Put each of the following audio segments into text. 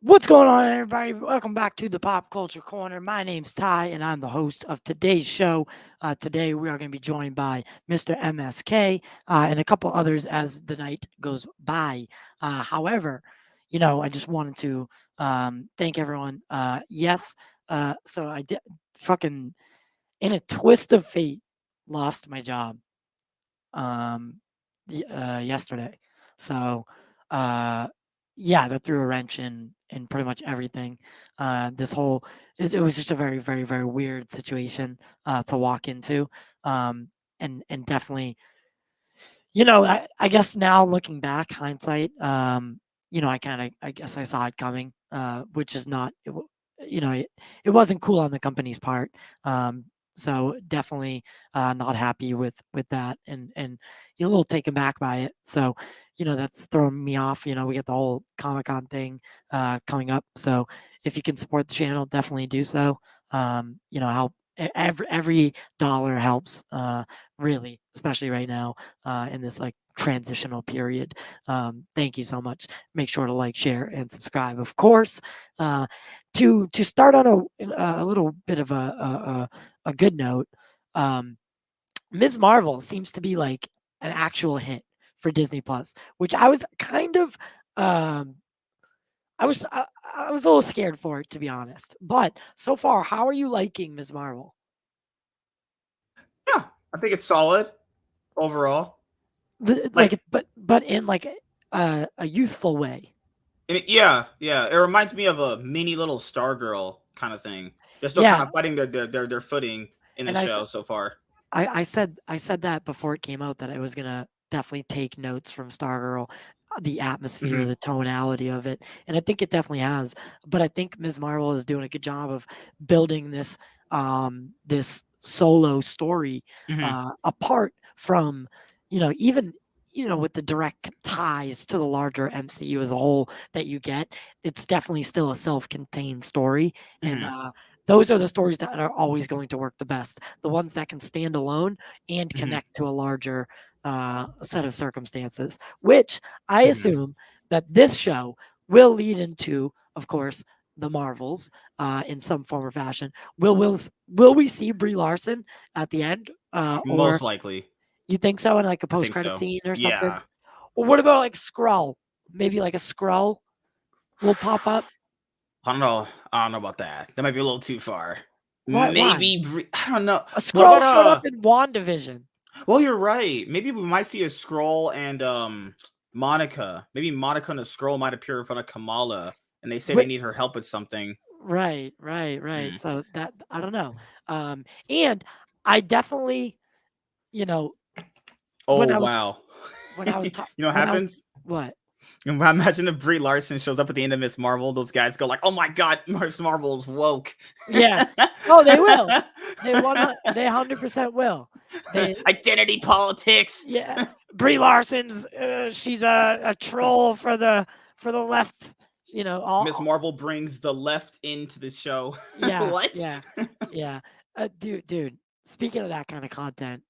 What's going on, everybody? Welcome back to the Pop Culture Corner. My name's Ty, and I'm the host of today's show. Today, we are going to be joined by Mr. MSK and a couple others as the night goes by. However, I just wanted to thank everyone. So I did fucking, in a twist of fate, lost my job yesterday. So, that threw a wrench in pretty much everything. It was just a very, very, very weird situation to walk into, and definitely, I guess now looking back, hindsight, I guess I saw it coming, which is not, it wasn't cool on the company's part. So definitely not happy with that, and a little taken back by it. So that's throwing me off. We get the whole Comic-Con thing coming up. So if you can support the channel, definitely do so. Help. Every dollar helps, really, especially right now in this like transitional period. Thank you so much. Make sure to like, share, and subscribe. Of course, to start on a little bit of a good note, Ms. Marvel seems to be like an actual hit for Disney Plus, which I was kind of I was a little scared for it, to be honest. But so far, how are you liking Ms. Marvel? Yeah, I think it's solid overall. But in like a youthful way. Yeah. It reminds me of a mini little Stargirl kind of thing. They're still kind of fighting their footing in the show so far. I said that before it came out that I was gonna definitely take notes from Stargirl, the atmosphere, the tonality of it, and I think it definitely has. But I think Ms. Marvel is doing a good job of building this this solo story apart from even with the direct ties to the larger MCU as a whole that you get. It's definitely still a self-contained story, and those are the stories that are always going to work the best. The ones that can stand alone and connect to a larger set of circumstances, which I assume that this show will lead into, of course, the Marvels in some form or fashion. Will we see Brie Larson at the end? Most likely. You think so, in like a post-credit scene or something? Yeah. Or what about like Skrull? Maybe like a Skrull will pop up. I don't know about that. That might be a little too far. Why? Maybe I don't know. A Skrull showed up in WandaVision. Well, you're right. Maybe we might see a Skrull and Monica. Maybe Monica and a Skrull might appear in front of Kamala, and they say they need her help with something. Right. So that, I don't know. And I definitely, wow. When I was talking, what happens? What? Imagine if Brie Larson shows up at the end of Ms. Marvel. Those guys go like, "Oh my God, Ms. Marvel's woke." Yeah. Oh, they will. They 100% will. Identity politics. Yeah. Brie Larson's she's a troll for the left. Ms. Marvel brings the left into the show. Yeah. What? Yeah. Dude. Speaking of that kind of content,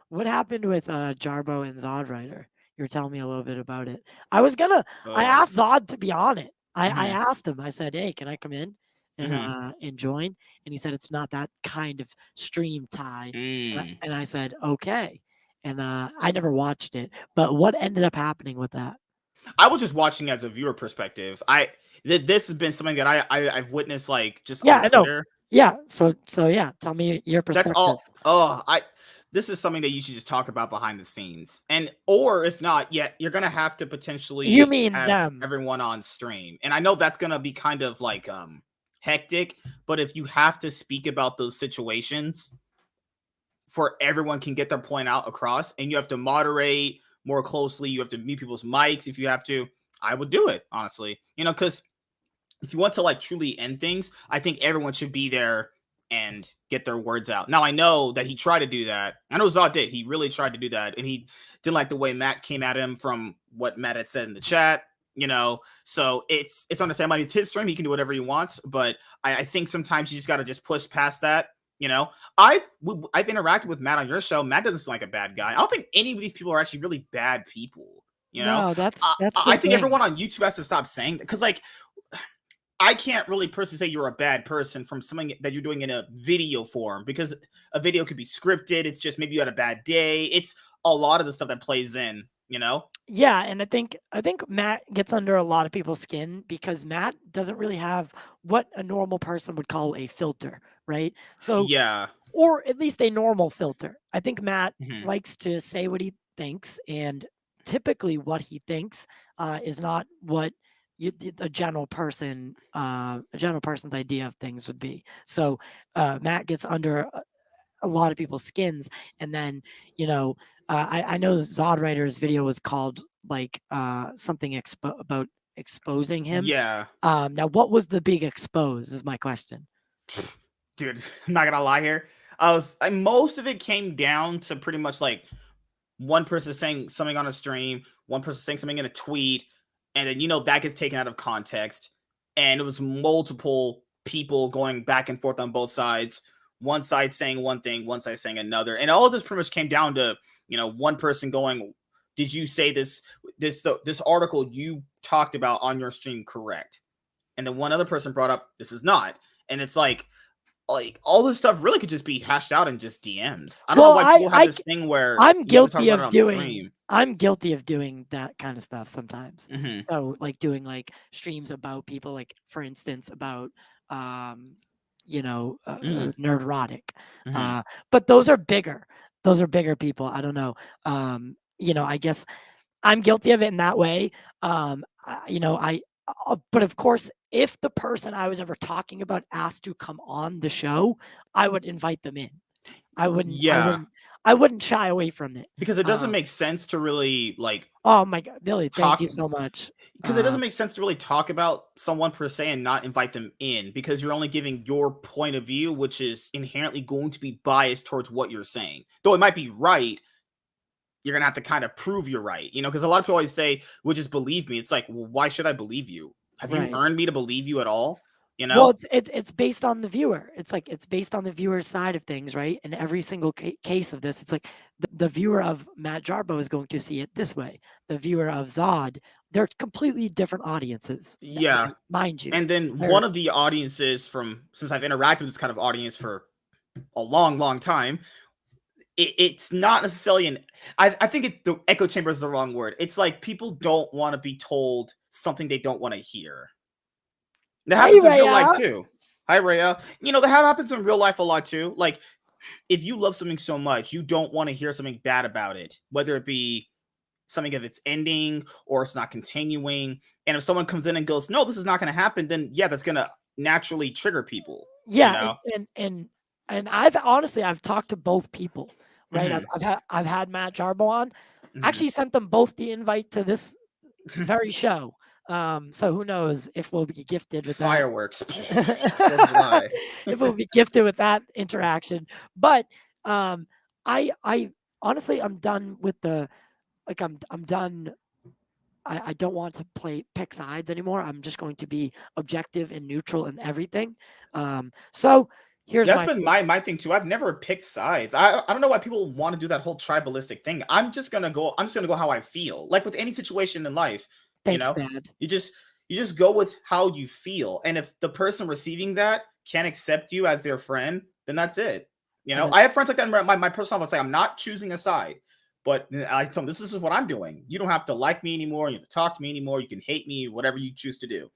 what happened with Jarbo and Zod Rider? You were telling me a little bit about it. I asked Zod to be on it. I asked him. I said, "Hey, can I come in and join?" And he said, "It's not that kind of stream, Ty." And I said, "Okay." And I never watched it. But what ended up happening with that? I was just watching as a viewer perspective. This has been something that I've witnessed, like, just on Twitter. Yeah. So yeah, tell me your perspective. That's all. This is something that you should just talk about behind the scenes, or if not, you're gonna have to potentially have everyone on stream. And I know that's gonna be kind of like hectic, but if you have to speak about those situations, for everyone can get their point out across, and you have to moderate more closely, you have to mute people's mics if you have to. I would do it, honestly, because if you want to like truly end things, I think everyone should be there and get their words out. Now I know that he tried to do that. I know Zod did. He really tried to do that, and he didn't like the way Matt came at him from what Matt had said in the chat. So it's understandable. It's his stream; he can do whatever he wants. But I think sometimes you just got to just push past that. I've interacted with Matt on your show. Matt doesn't seem like a bad guy. I don't think any of these people are actually really bad people. No, that's I think everyone on YouTube has to stop saying that, because like I can't really personally say you're a bad person from something that you're doing in a video form, because a video could be scripted. It's just maybe you had a bad day. It's a lot of the stuff that plays in. Yeah, and I think Matt gets under a lot of people's skin because Matt doesn't really have what a normal person would call a filter, right? So yeah, or at least a normal filter. I think Matt Mhm. likes to say what he thinks, and typically what he thinks is not what a general person's idea of things would be. So Matt gets under a lot of people's skins, and then I know Zod Writer's video was called like something about exposing him. Yeah. Now, what was the big expose? Is my question. Dude, I'm not gonna lie here. Most of it came down to pretty much like one person saying something on a stream, one person saying something in a tweet, and then that gets taken out of context, and it was multiple people going back and forth on both sides. One side saying one thing, one side saying another, and all of this pretty much came down to one person going, "Did you say this article you talked about on your stream correct?" And then one other person brought up, "This is not," and it's like all this stuff really could just be hashed out in just DMs. I don't know why people have this thing where I'm guilty of doing that kind of stuff sometimes. Mm-hmm. So like doing like streams about people, like for instance about Nerdrotic. Mm-hmm. But those are bigger people. I don't know. I guess I'm guilty of it in that way. But of course, if the person I was ever talking about asked to come on the show, I would invite them in. I wouldn't shy away from it, because it doesn't make sense to really like. Oh my God, Billy! Thank you so much. Because it doesn't make sense to really talk about someone per se and not invite them in, because you're only giving your point of view, which is inherently going to be biased towards what you're saying. Though it might be right, you're gonna have to kind of prove you're right, because a lot of people always say, "Well, just believe me." It's like, well, why should I believe you? Have you earned me to believe you at all? Well, it's based on the viewer. It's based on the viewer's side of things, right? In every single case of this, it's like the viewer of Matt Jarbo is going to see it this way. The viewer of Zod, they're completely different audiences. Yeah, mind you. And then one of the audiences since I've interacted with this kind of audience for a long, long time, it's not necessarily I think the echo chamber is the wrong word. It's like people don't want to be told something they don't want to hear. That happens in real life too. Hi, Rhea. That happens in real life a lot too. Like, if you love something so much, you don't want to hear something bad about it, whether it be something of its ending or it's not continuing. And if someone comes in and goes, "No, this is not going to happen," then yeah, that's going to naturally trigger people. Yeah, and I've talked to both people, right? Mm-hmm. I've had Matt Jarbo on. Mm-hmm. Actually sent them both the invite to this very show. So who knows if we'll be gifted with fireworks. If we'll be gifted with that interaction. But I honestly, I'm done with I'm done. I don't want to pick sides anymore. I'm just going to be objective and neutral in everything. So that's been my thing too. I've never picked sides. I don't know why people want to do that whole tribalistic thing. I'm just gonna go how I feel. Like with any situation in life. Thanks, Dad. You just go with how you feel, and if the person receiving that can't accept you as their friend, then that's it. I have friends like that in my personal life. It's like, I'm not choosing a side, but I tell them, this is what I'm doing. You don't have to like me anymore. You have to talk to me anymore. You can hate me, whatever you choose to do,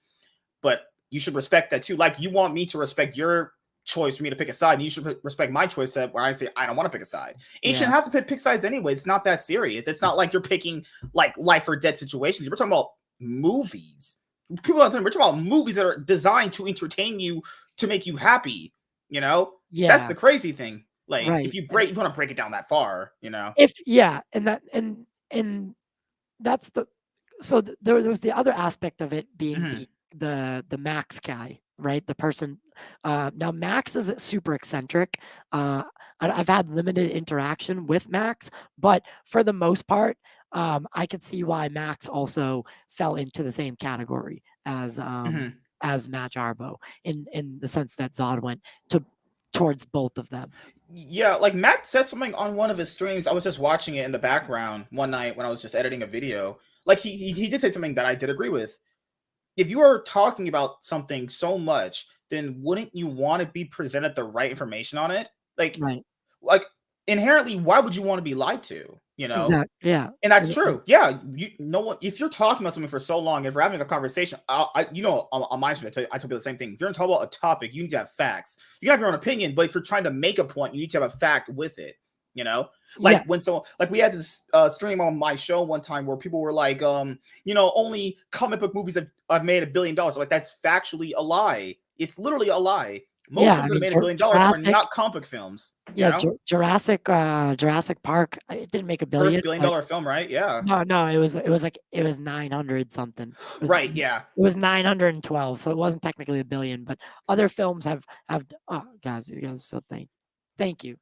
but you should respect that too. Like, you want me to respect your choice for me to pick a side, and you should respect my choice where I say I don't want to pick a side. And you shouldn't have to pick sides anyway. It's not that serious. It's not like you're picking like life or death situations. We're talking about movies. We're talking about movies that are designed to entertain you, to make you happy. That's the crazy thing. Like, if you want to break it down that far, and that's there was the other aspect of it being the Max guy, right? The person. Now Max is super eccentric. I've had limited interaction with Max, but for the most part, I could see why Max also fell into the same category as Matt Jarbo in the sense that Zod went towards both of them. Yeah, like Matt said something on one of his streams. I was just watching it in the background one night when I was just editing a video. Like he did say something that I did agree with. If you are talking about something so much, then wouldn't you want to be presented the right information on it? Right. Like inherently, why would you want to be lied to? You know? Exactly. Yeah. And that's true. Yeah, you know what? If you're talking about something for so long, if we're having a conversation, on my stream, I tell people the same thing. If you're talking about a topic, you need to have facts. You can have your own opinion, but if you're trying to make a point, you need to have a fact with it. You know, like when someone, like we had this stream on my show one time where people were like, only comic book movies have made $1 billion. Like that's factually a lie. It's literally a lie. Most films that made $1 billion are not comic book films. Yeah, Jurassic Park. It didn't make $1 billion. First $1 billion film, right? Yeah. No, it was 900 something. Right. Yeah. It was 912, so it wasn't technically $1 billion. But other films have. Oh, guys, you guys. So thank you.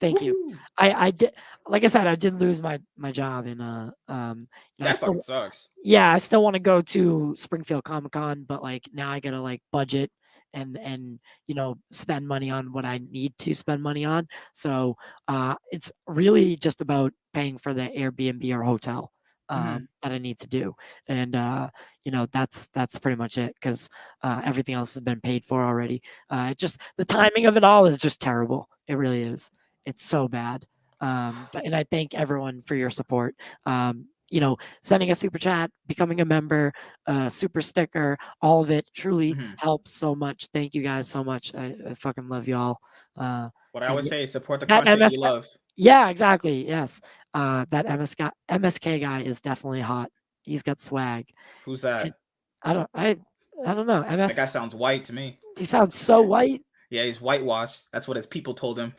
Thank you. I did, like I said, I did lose my job in that fucking sucks. Yeah, I still want to go to Springfield Comic Con, but like now I gotta like budget and spend money on what I need to spend money on. So it's really just about paying for the Airbnb or hotel that I need to do, and that's pretty much it because everything else has been paid for already. Just the timing of it all is just terrible. It really is. It's so bad. And I thank everyone for your support. Sending a super chat, becoming a member, super sticker, all of it truly helps so much. Thank you guys so much. I fucking love y'all. What I always say is support the content you love. Yeah, exactly. Yes. That MSK guy is definitely hot. He's got swag. Who's that? I don't know. That guy sounds white to me. He sounds so white. Yeah, he's whitewashed. That's what his people told him.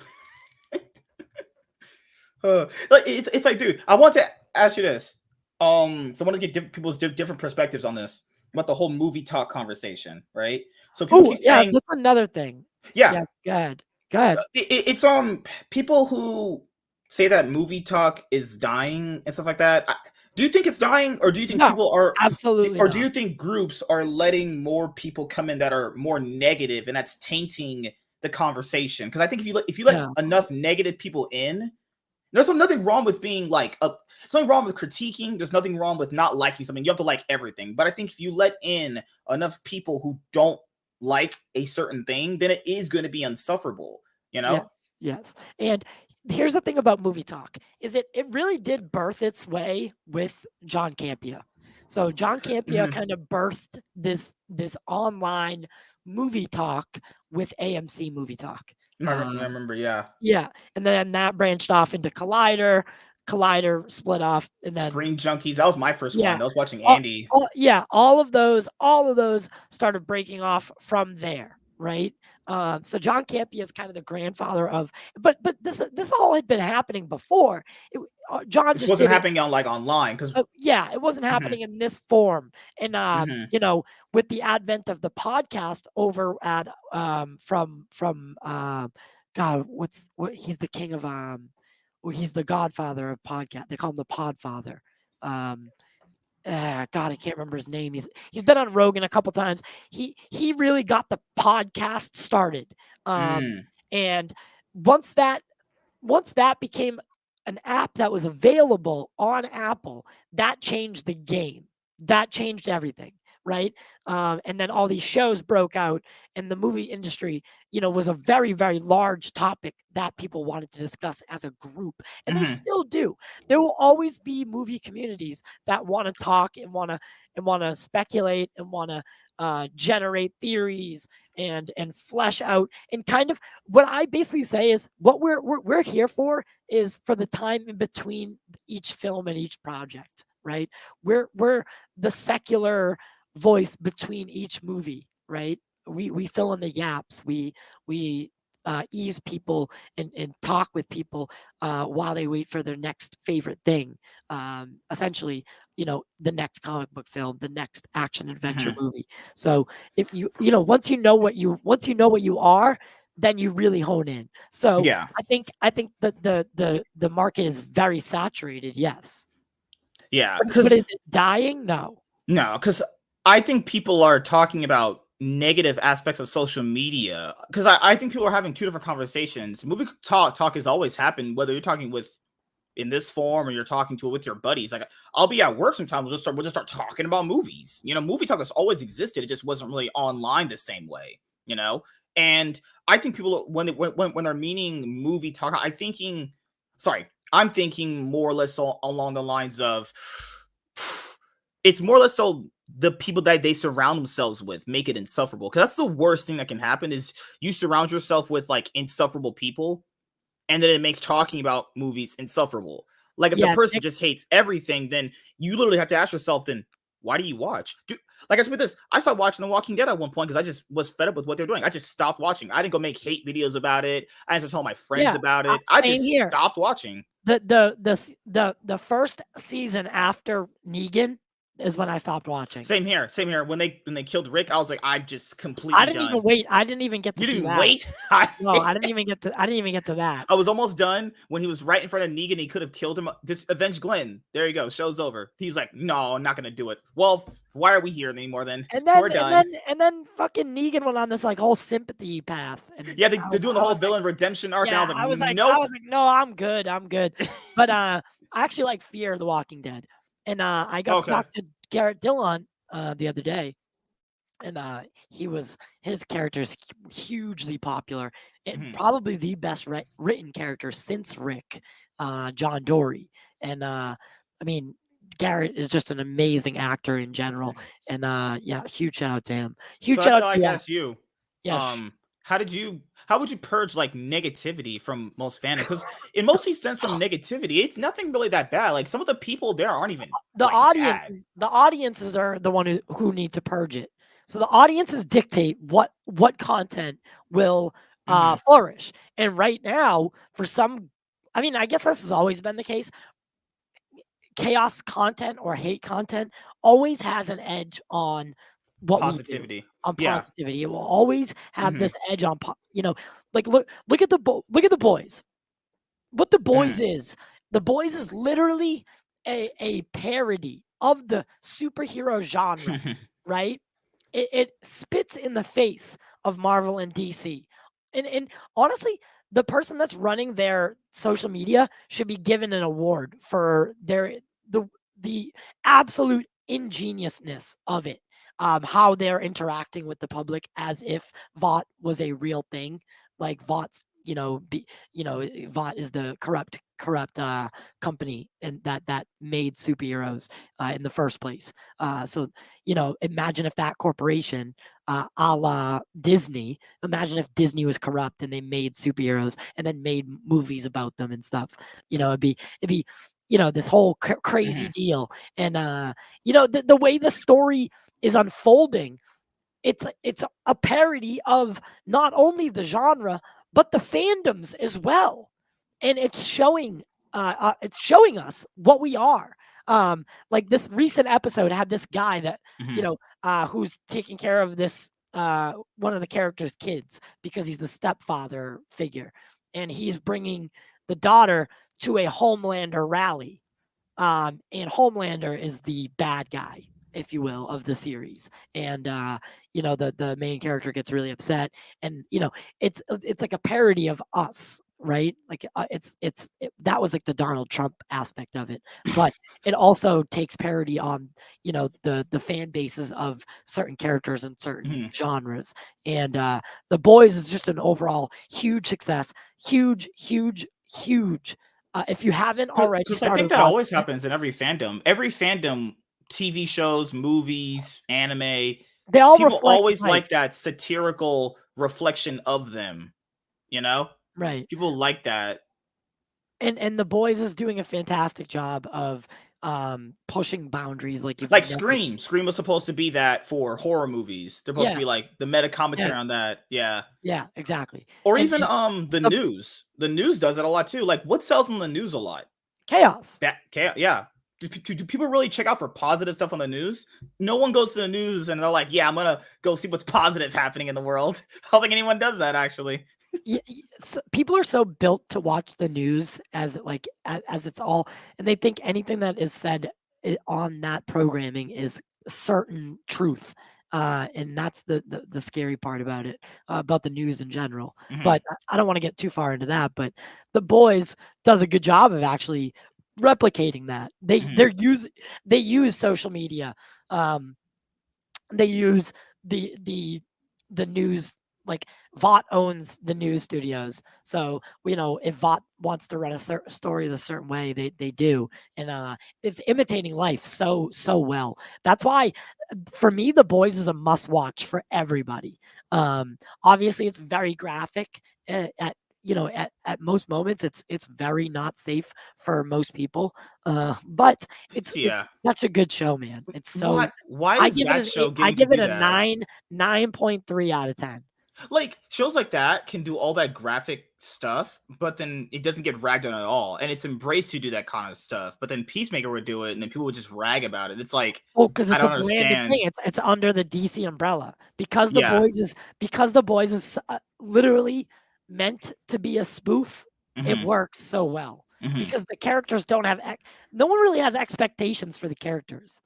Like it's like, dude, I want to ask you this. So I want to get people's different perspectives on this about the whole movie talk conversation, right? So people keep saying, that's another thing. Yeah, go ahead. It's people who say that movie talk is dying and stuff like that. Do you think it's dying, or do you think people are absolutely, or do you think groups are letting more people come in that are more negative, and that's tainting the conversation? Because I think if you let enough negative people in, there's nothing wrong with being like there's nothing wrong with critiquing. There's nothing wrong with not liking something. You have to like everything. But I think if you let in enough people who don't like a certain thing, then it is going to be insufferable, Yes. And here's the thing about movie talk is it really did birth its way with John Campea. So John Campea kind of birthed this online movie talk with AMC Movie Talk. I remember, yeah. Yeah, and then that branched off into Collider. Collider split off, and then Screen Junkies. That was my first one. I was watching Andy. All of those started breaking off from there, right? So John Campea is kind of the grandfather of, but this all had been happening before. John just wasn't happening on like online because it wasn't happening in this form. And with the advent of the podcast over at from God, he's the king of he's the godfather of podcast. They call him the Podfather. God, I can't remember his name. He's been on Rogan a couple times. He really got the podcast started. And once that became an app that was available on Apple, that changed the game. That changed everything, right? And then all these shows broke out, and the movie industry, was a very, very large topic that people wanted to discuss as a group, and they still do. There will always be movie communities that want to talk and want to speculate and want to generate theories and flesh out, and kind of what I basically say is what we're here for is for the time in between each film and each project, right? We're the secular voice between each movie, right? We fill in the gaps. We ease people and talk with people while they wait for their next favorite thing. Essentially, the next comic book film, the next action adventure movie. So if once you know what you are, then you really hone in. So Yeah. I think that the market is very saturated. Yes. Yeah. But is it dying? No. No, because I think people are talking about negative aspects of social media, because I think people are having two different conversations. Movie talk has always happened, whether you're talking with in this form or you're talking to it with your buddies. Like, I'll be at work sometimes, we'll just start talking about movies. Movie talk has always existed. It just wasn't really online the same way. And I think people, when they're meaning movie talk, I'm thinking more or less along the lines of, it's more or less so the people that they surround themselves with make it insufferable. Because that's the worst thing that can happen, is you surround yourself with like insufferable people, and then it makes talking about movies insufferable. Like, if the person just hates everything, then you literally have to ask yourself, then why do you watch? Like, I said this, I stopped watching The Walking Dead at one point because I just was fed up with what they're doing. I just stopped watching. I didn't go make hate videos about it. I didn't tell my friends about it. I just stopped watching. The first season after Negan is when I stopped watching. Same here. When they killed Rick, I was like, I'm just completely I didn't even wait. I didn't even get to see that. Wait? No, I didn't even get to that. I was almost done when he was right in front of Negan. He could have killed him. Just avenge Glenn. There you go. Show's over. He's like, no, I'm not gonna do it. Well, why are we here anymore then? We're done. And then fucking Negan went on this like whole sympathy path. And yeah, they're doing the whole villain redemption arc. Yeah, and I was like, nope. I was like, no, I'm good. But I actually like Fear the Walking Dead. And I got to talk to Garrett Dillon the other day. And his character is hugely popular and probably the best written character since Rick, John Dory. And I mean, Garrett is just an amazing actor in general. And yeah, huge shout out to him. Huge shout out to you. Yes. How would you purge like negativity from most fandom? Because it mostly stems from negativity. It's nothing really that bad. Like, some of the people there aren't even the audience. Bad. The audiences are the one who need to purge it. So the audiences dictate what content will flourish. And right now, for some, I mean, I guess this has always been the case. Chaos content or hate content always has an edge on what positivity. We do, on positivity. Yeah. It will always have this edge on, like look at the boys. What the boys is, the boys is literally a parody of the superhero genre, right? It spits in the face of Marvel and DC. And honestly, the person that's running their social media should be given an award for the absolute ingeniousness of it. How they're interacting with the public as if VOT was a real thing. Like VOT's, VOT is the corrupt company and that made superheroes in the first place. So imagine if that corporation, a la Disney, imagine if Disney was corrupt and they made superheroes and then made movies about them and stuff. It'd be this whole crazy deal. And the way the story is unfolding, it's a parody of not only the genre but the fandoms as well, and it's showing us what we are. Like, this recent episode had this guy that who's taking care of this one of the characters' kids because he's the stepfather figure, and he's bringing the daughter to a Homelander rally, and Homelander is the bad guy, if you will, of the series. And the main character gets really upset, and it's like a parody of Us, right? Like, that was like the Donald Trump aspect of it, but it also takes parody on the fan bases of certain characters and certain genres. And The Boys is just an overall huge success. Huge. If you haven't already started, I think that always happens in every fandom. Every fandom, TV shows, movies, anime, they all people always like that satirical reflection of them. Right. People like that. And The Boys is doing a fantastic job of pushing boundaries like you've Like never Scream. Scream was supposed to be that for horror movies. They're supposed to be like the meta commentary on that. Yeah. Yeah, exactly. Or And even the news. The news does it a lot too. Like what sells in the news a lot? Chaos. That chaos. Yeah. Do people really check out for positive stuff on the news? No one goes to the news and they're like, yeah, I'm gonna go see what's positive happening in the world. I don't think anyone does that actually. Yeah, people are so built to watch the news as it's all, and they think anything that is said on that programming is certain truth. And that's the scary part about it, about the news in general. But I don't want to get too far into that. But The Boys does a good job of actually replicating that. They use social media. They use the news, like Vought owns the news studios. So, if Vought wants to run a story a certain way, they do. And it's imitating life so well. That's why, for me, The Boys is a must watch for everybody. Obviously, it's very graphic at most moments. It's very not safe for most people. But it's such a good show, man. It's so. Why is that show I getting give to it do a that? 9.3 out of 10. Like shows like that can do all that graphic stuff, but then it doesn't get ragged on at all, and it's embraced to do that kind of stuff. But then Peacemaker would do it, and then people would just rag about it. It's like, because I it's a don't branded understand. thing. It's under the DC umbrella because The Boys is literally meant to be a spoof. It works so well because the characters don't have no one really has expectations for the characters,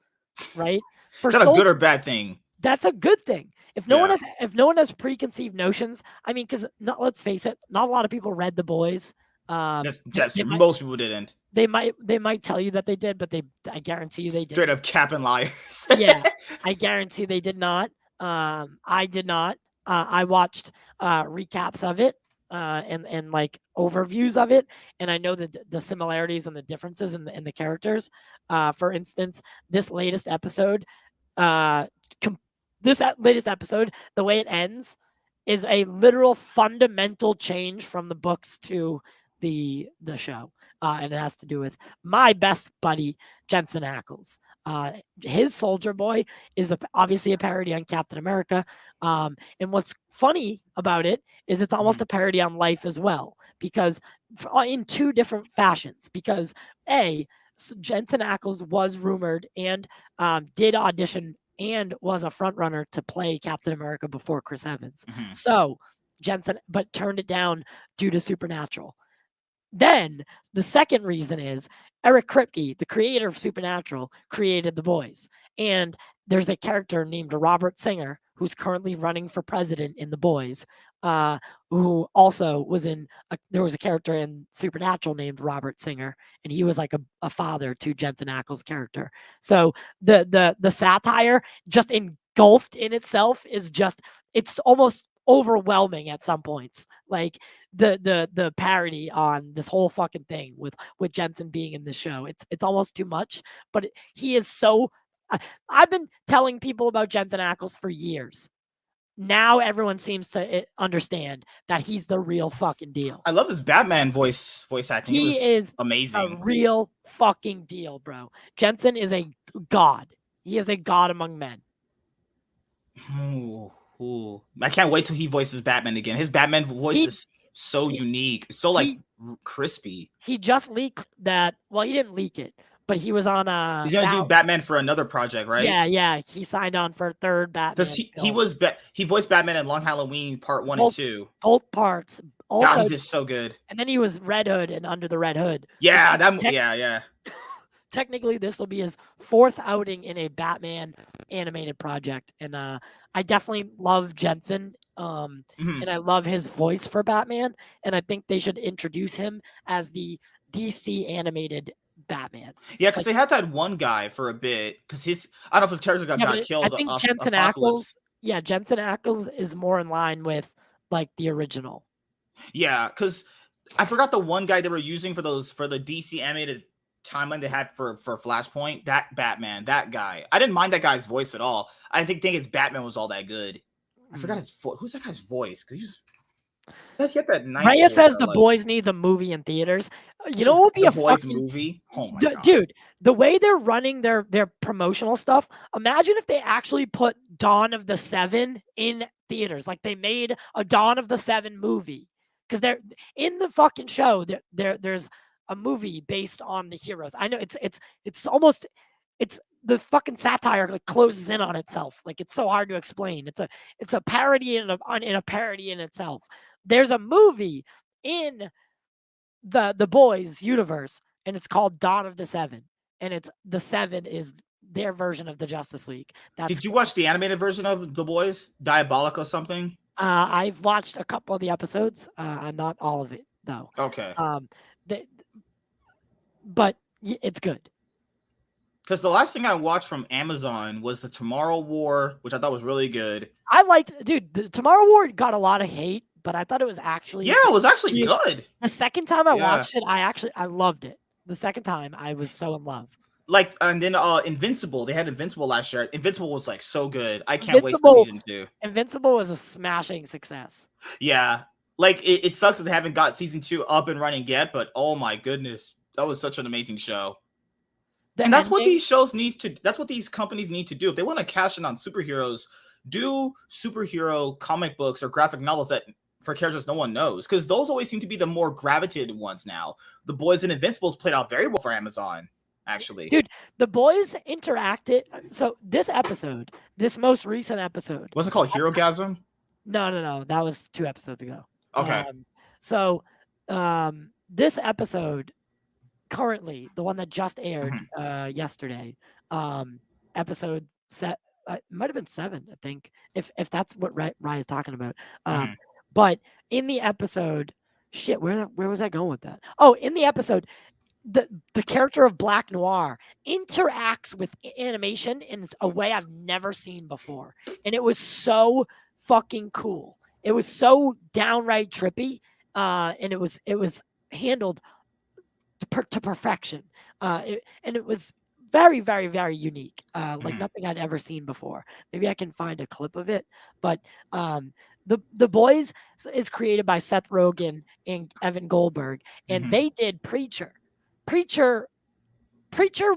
right? Is that a good or bad thing? That's a good thing. If no one has preconceived notions, I mean, because let's face it, not a lot of people read The Boys. That's most people didn't. They might tell you that they did, but I guarantee you they did. Straight up capping liars. Yeah, I guarantee they did not. I did not. I watched recaps of it and like overviews of it, and I know the similarities and the differences in the characters. For instance, this latest episode, the way it ends is a literal fundamental change from the books to the show. And it has to do with my best buddy, Jensen Ackles. His Soldier Boy is obviously a parody on Captain America. And what's funny about it is it's almost a parody on life as well, because in two different fashions. Because Jensen Ackles was rumored and did audition and was a front runner to play Captain America before Chris Evans. So Jensen, but turned it down due to Supernatural. Then the second reason is Eric Kripke, the creator of Supernatural, created The Boys. And there's a character named Robert Singer who's currently running for president in The Boys, who also was there was a character in Supernatural named Robert Singer, and he was like a father to Jensen Ackles' character. So the satire just engulfed in itself is just, it's almost overwhelming at some points. Like the parody on this whole fucking thing with Jensen being in the show, it's almost too much. But he is so. I've been telling people about Jensen Ackles for years. Now everyone seems to understand that he's the real fucking deal. I love his Batman voice acting. He is amazing. A real fucking deal, bro. Jensen is a god. He is a god among men. Ooh. I can't wait till he voices Batman again. His Batman voice is so unique. It's so crispy. He just leaked that. Well, he didn't leak it, but he was on he's gonna do Batman for another project, right? Yeah. He signed on for a third Batman. Because he voiced Batman in Long Halloween Part 1 and 2. Both parts. Also, God, he did so good. And then he was Red Hood and Under the Red Hood. Yeah, yeah. Technically, this will be his fourth outing in a Batman animated project, and I definitely love Jensen. And I love his voice for Batman, and I think they should introduce him as the DC animated Batman. Yeah, because they had that one guy for a bit, because I don't know if his character got killed. I think Jensen Ackles. Yeah, Jensen Ackles is more in line with like the original. Yeah, because I forgot the one guy they were using for the DC animated timeline they had for Flashpoint. That Batman, that guy. I didn't mind that guy's voice at all. I didn't think his Batman was all that good. I forgot his voice. Who's that guy's voice? Because he was. that nice Raya says The like, Boys needs a movie in theaters. You know what would be The a Boys fucking movie? Oh my god. dude, the way they're running their promotional stuff, imagine if they actually put Dawn of the Seven in theaters. Like they made a Dawn of the Seven movie. Because they're in the fucking show, there's a movie based on the heroes. I know it's almost it's the fucking satire like closes in on itself. Like it's so hard to explain. It's a parody in a parody in itself. There's a movie in the Boys universe, and it's called Dawn of the Seven, and it's the Seven is their version of the Justice League. Did you watch the animated version of The Boys, Diabolic or something? I've watched a couple of the episodes, not all of it though. Okay. But it's good. Because the last thing I watched from Amazon was the Tomorrow War, which I thought was really good. I liked, dude. The Tomorrow War got a lot of hate, but I thought it was actually it was actually good. The second time I watched it, I loved it. The second time, I was so in love. Like, and then Invincible. They had Invincible last year. Invincible was like so good. I can't wait for season 2. Invincible was a smashing success. Yeah, like it sucks that they haven't got season 2 up and running yet, but oh my goodness, that was such an amazing show. And that's what these shows that's what these companies need to do. If they want to cash in on superheroes, do superhero comic books or graphic novels that for characters no one knows, because those always seem to be the more gravitated ones now. The Boys and Invincibles played out very well for Amazon, actually. Dude, The Boys interacted. So this most recent episode. Was it called Herogasm? No. That was 2 episodes ago. Okay. This episode, currently, the one that just aired yesterday, episode set might have been 7, I think, if that's what Ryan is talking about. But in the episode, shit, where was I going with that? Oh, in the episode, the character of Black Noir interacts with animation in a way I've never seen before, and it was so fucking cool. It was so downright trippy, and it was handled to perfection, and it was very, very, very unique, like nothing I'd ever seen before. Maybe I can find a clip of it, but The Boys is created by Seth Rogen and Evan Goldberg, and they did Preacher. Preacher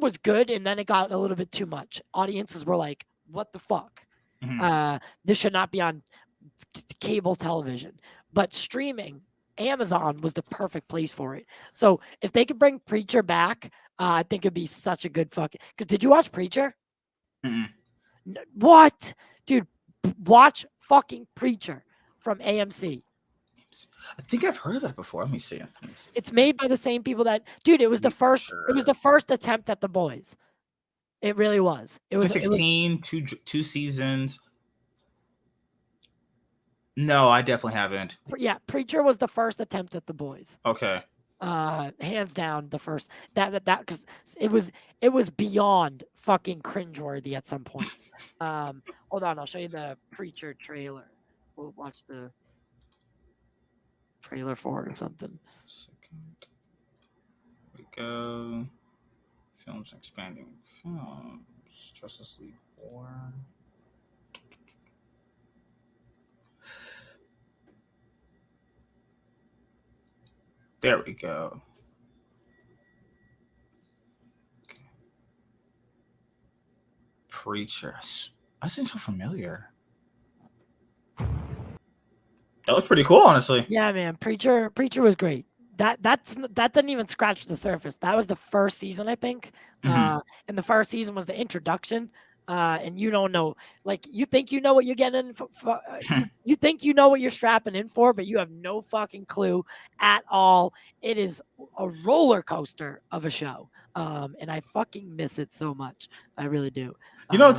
was good, and then it got a little bit too much. Audiences were like, "What the fuck? This should not be on cable television." But streaming, Amazon was the perfect place for it. So if they could bring Preacher back, I think it'd be such a good fucking. Because did you watch Preacher? What, dude? Watch fucking Preacher from AMC. I think I've heard of that before. Let me see. It's made by the same people that, dude. It was the first. It was the first attempt at The Boys. It really was. It was 16, 2 seasons. No, I definitely haven't. Yeah, Preacher was the first attempt at The Boys. Okay. Hands down the first that because it was beyond fucking cringeworthy at some points. Hold on, I'll show you the Preacher trailer. We'll watch the trailer for it or something. Second. We go. Films expanding. Films. Justice League 4. There we go. Okay. Preacher. That seems so familiar. That looks pretty cool, honestly. Yeah, man. Preacher was great. That didn't even scratch the surface. That was the first season, I think. And the first season was the introduction. And you don't know, like, you think you know what you're getting for you think you know what you're strapping in for, but you have no fucking clue at all. It is a roller coaster of a show. And I fucking miss it so much. I really do. You know,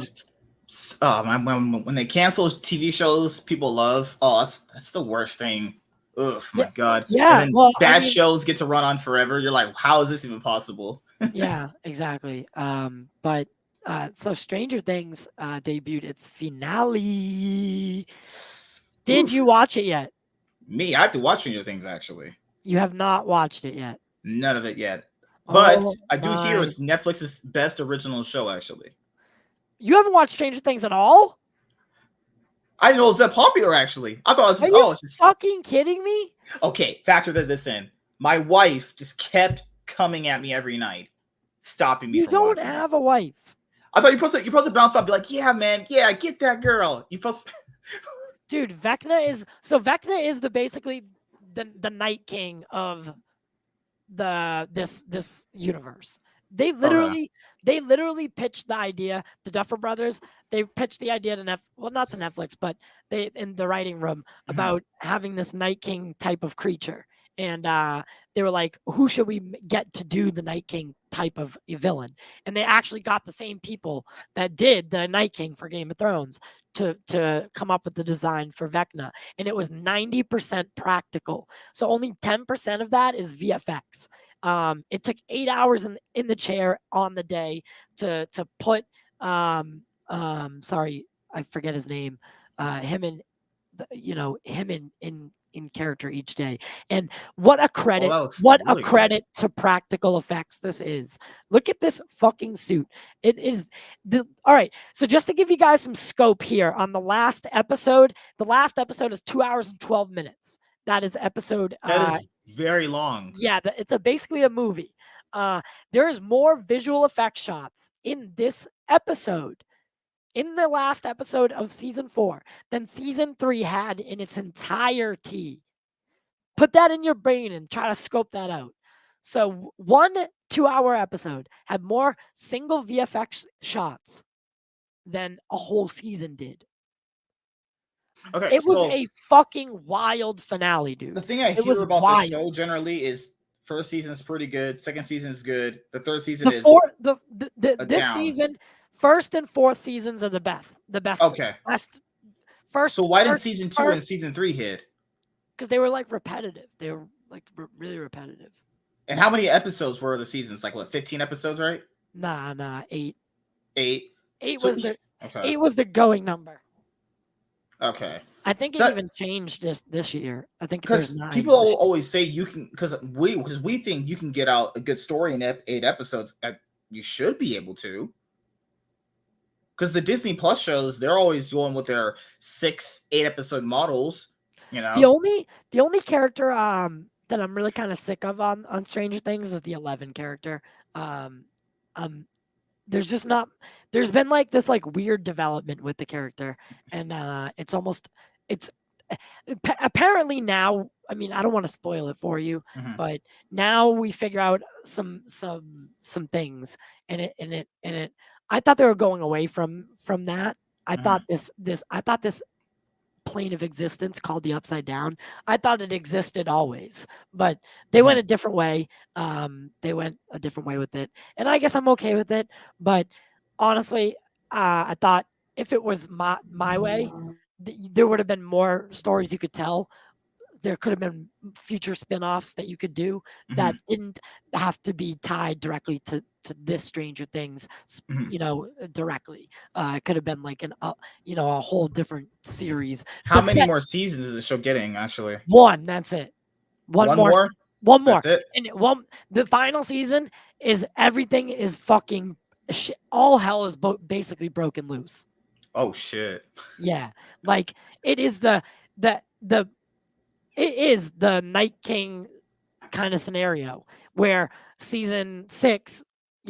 when they cancel TV shows people love, that's the worst thing. Ugh, my God. Yeah. And then bad shows get to run on forever. You're like, how is this even possible? Yeah, exactly. But so Stranger Things debuted its finale. Did you watch it yet? Me, I have to watch Stranger Things, actually. You have not watched it yet. None of it yet. But I do hear it's Netflix's best original show, actually. You haven't watched Stranger Things at all? I didn't know it was that popular, actually. I thought it was just, Are you it's just... fucking kidding me? Okay, factor this in. My wife just kept coming at me every night, stopping me You from don't watching it. have a wife. I thought you're supposed to bounce up and be like, yeah, man, yeah, get that girl. You supposed to... Dude, Vecna is the basically the Night King of this universe. They Okay. literally pitched the idea. The Duffer Brothers, they pitched the idea to not to Netflix, but they in the writing room about having this Night King type of creature. And they were like, who should we get to do the Night King type of a villain? And they actually got the same people that did the Night King for Game of Thrones to come up with the design for Vecna. And it was 90% practical. So only 10% of that is VFX. It took 8 hours in the chair on the day to put sorry, I forget his name. Him and him in character each day. And what a credit, really good. To practical effects this is. Look at this fucking suit. It is all right. So just to give you guys some scope here on the last episode is 2 hours and 12 minutes. That is episode. That is very long. Yeah, it's basically a movie. There is more visual effect shots in this episode, in the last episode of season 4, than season 3 had in its entirety. Put that in your brain and try to scope that out. So one 2-hour episode had more single VFX shots than a whole season did. Okay, it was a fucking wild finale, dude. The thing I hear about the show generally is first season's pretty good, second season's good, the third season is this down. season, first and fourth seasons are the best. The best. Okay. First. So why did season 2 and season 3 hit? Because they were like repetitive. They were like really repetitive. And how many episodes were the seasons? Like what, 15 episodes, right? Nah, 8. 8. 8 was Eight was the going number. Okay. I think it even changed this year. I think because people always say you can, because we think you can get out a good story in 8 episodes. You should be able to. Because the Disney Plus shows, they're always going with their 6, 8 episode models. You know, the only character that I'm really kind of sick of on Stranger Things is the 11 character. There's been like this like weird development with the character, and it's apparently now. I mean, I don't want to spoil it for you, but now we figure out some things, and it. I thought they were going away from that. I thought this plane of existence called the Upside Down, I thought it existed always, but they went a different way. They went a different way with it, and I guess I'm okay with it. But honestly, I thought if it was my way, there would have been more stories you could tell. There could have been future spin-offs that you could do that didn't have to be tied directly to this Stranger Things, directly. It could have been like a whole different series. How many more seasons is the show getting, actually? 1, that's it. One more? One more. That's it? And the final season is everything is fucking shit. All hell is basically broken loose. Oh, shit. Yeah. Like, it is the Night King kind of scenario where season 6,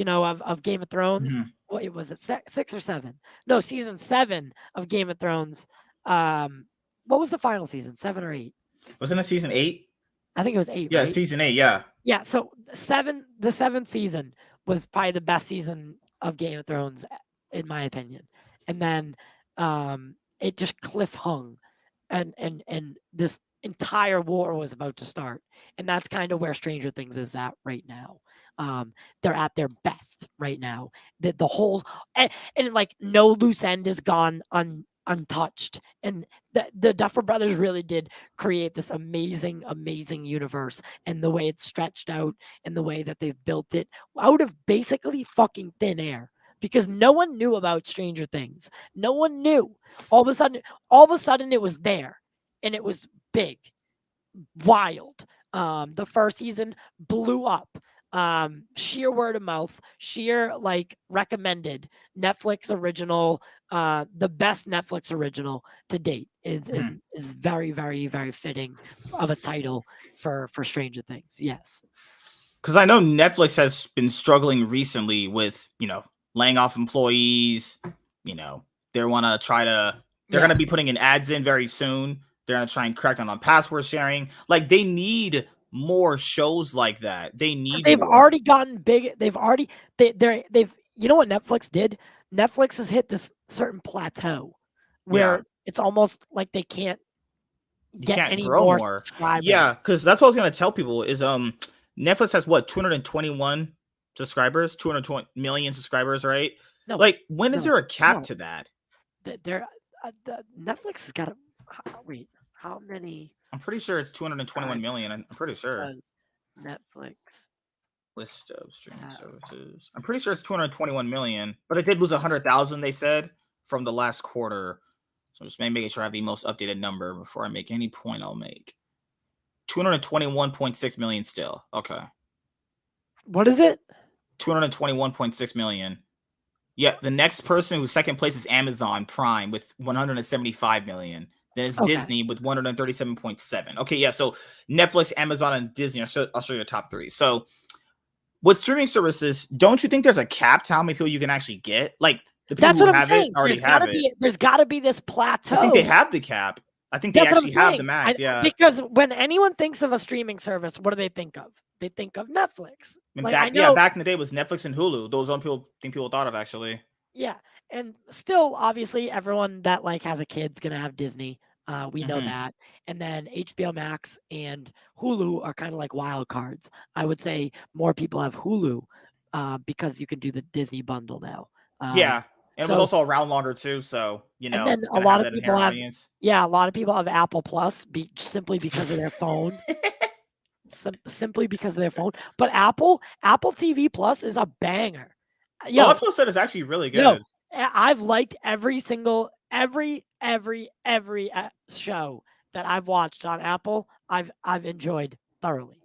of Game of Thrones. What was it? 6 or 7? No, season 7 of Game of Thrones. What was the final season? 7 or 8? Wasn't it season 8? I think it was 8. Yeah, right? Season 8. Yeah. Yeah. So the 7th season was probably the best season of Game of Thrones, in my opinion. And then it just cliff hung, and this entire war was about to start, and that's kind of where Stranger Things is at right now. They're at their best right now. The whole and like no loose end is gone untouched, and the Duffer Brothers really did create this amazing universe, and the way it's stretched out and the way that they've built it out of basically fucking thin air, because no one knew about Stranger Things. No one knew. All of a sudden it was there, and it was big, wild. The first season blew up. sheer word of mouth, sheer like recommended Netflix original, the best Netflix original to date is very, very, very fitting of a title for Stranger Things. Yes. Because I know Netflix has been struggling recently with, laying off employees. They want to try to, they're going to be putting in ads in very soon. They're going to try and crack down on password sharing. Like, they need more shows like that. They've already gotten big. They've you know what Netflix did? Netflix has hit this certain plateau where it's almost like they can't get any grow more more subscribers. Yeah, because that's what I was gonna tell people is Netflix has what 221 subscribers, 220 million subscribers, right? No, like when is there a cap to that? Netflix has got wait, how many? I'm pretty sure it's 221 million. I'm pretty sure. Netflix list of streaming services. I'm pretty sure it's 221 million, but it did lose 100,000. They said from the last quarter. So just making sure I have the most updated number before I make any point I'll make. 221.6 million still. Okay. What is it? 221.6 million. Yeah, the next person who's second place is Amazon Prime with 175 million. Then it's Disney with 137.7. Okay, yeah, so Netflix, Amazon, and Disney. I'll show you the top three. So with streaming services, don't you think there's a cap to how many people you can actually get? Like, the people who have it already have it. There's got to be this plateau. I think they have the cap. I think they actually have the max. Because when anyone thinks of a streaming service, what do they think of? They think of Netflix. Back in the day, it was Netflix and Hulu. Those are people thought of actually. Yeah, and still, obviously, everyone that has a kid's gonna have Disney. We know that. And then HBO Max and Hulu are kind of like wild cards. I would say more people have Hulu because you can do the Disney bundle now. And it was also around longer too, so and then a lot of people have a lot of people have Apple Plus simply because of their phone. Simply because of their phone. But Apple TV Plus is a banger. Apple said it's actually really good. I've liked every single every show that I've watched on Apple. I've enjoyed thoroughly.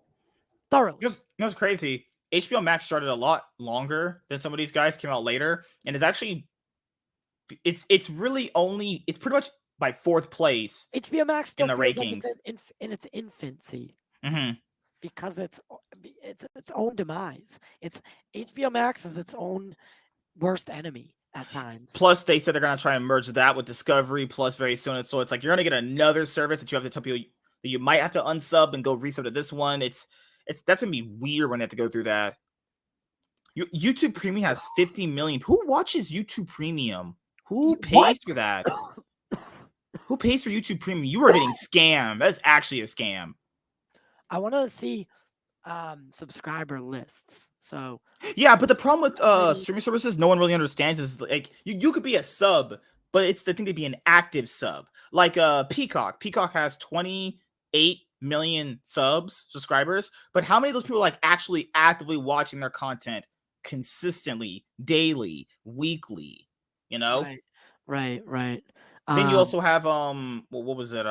You know what's crazy? HBO Max started a lot longer than some of these guys, came out later, and it's actually it's pretty much by fourth place. HBO Max still in the rankings in its infancy. Mm-hmm. Because it's its own demise. It's HBO Max is its own worst enemy at times. Plus, they said they're gonna try and merge that with Discovery Plus very soon. So it's like you're gonna get another service that you have to tell people that you might have to unsub and go resub to this one. That's gonna be weird when they have to go through that. YouTube Premium has 50 million. Who watches YouTube Premium? Who pays for that? Who pays for YouTube Premium? You are getting scammed. That's actually a scam. I want to see subscriber lists. So yeah, but the problem with streaming services no one really understands is like you could be a sub, but it's the thing to be an active sub. Like Peacock. Peacock has 28 million subscribers, but how many of those people are like actually actively watching their content consistently, daily, weekly? Right. Then you also have what was it?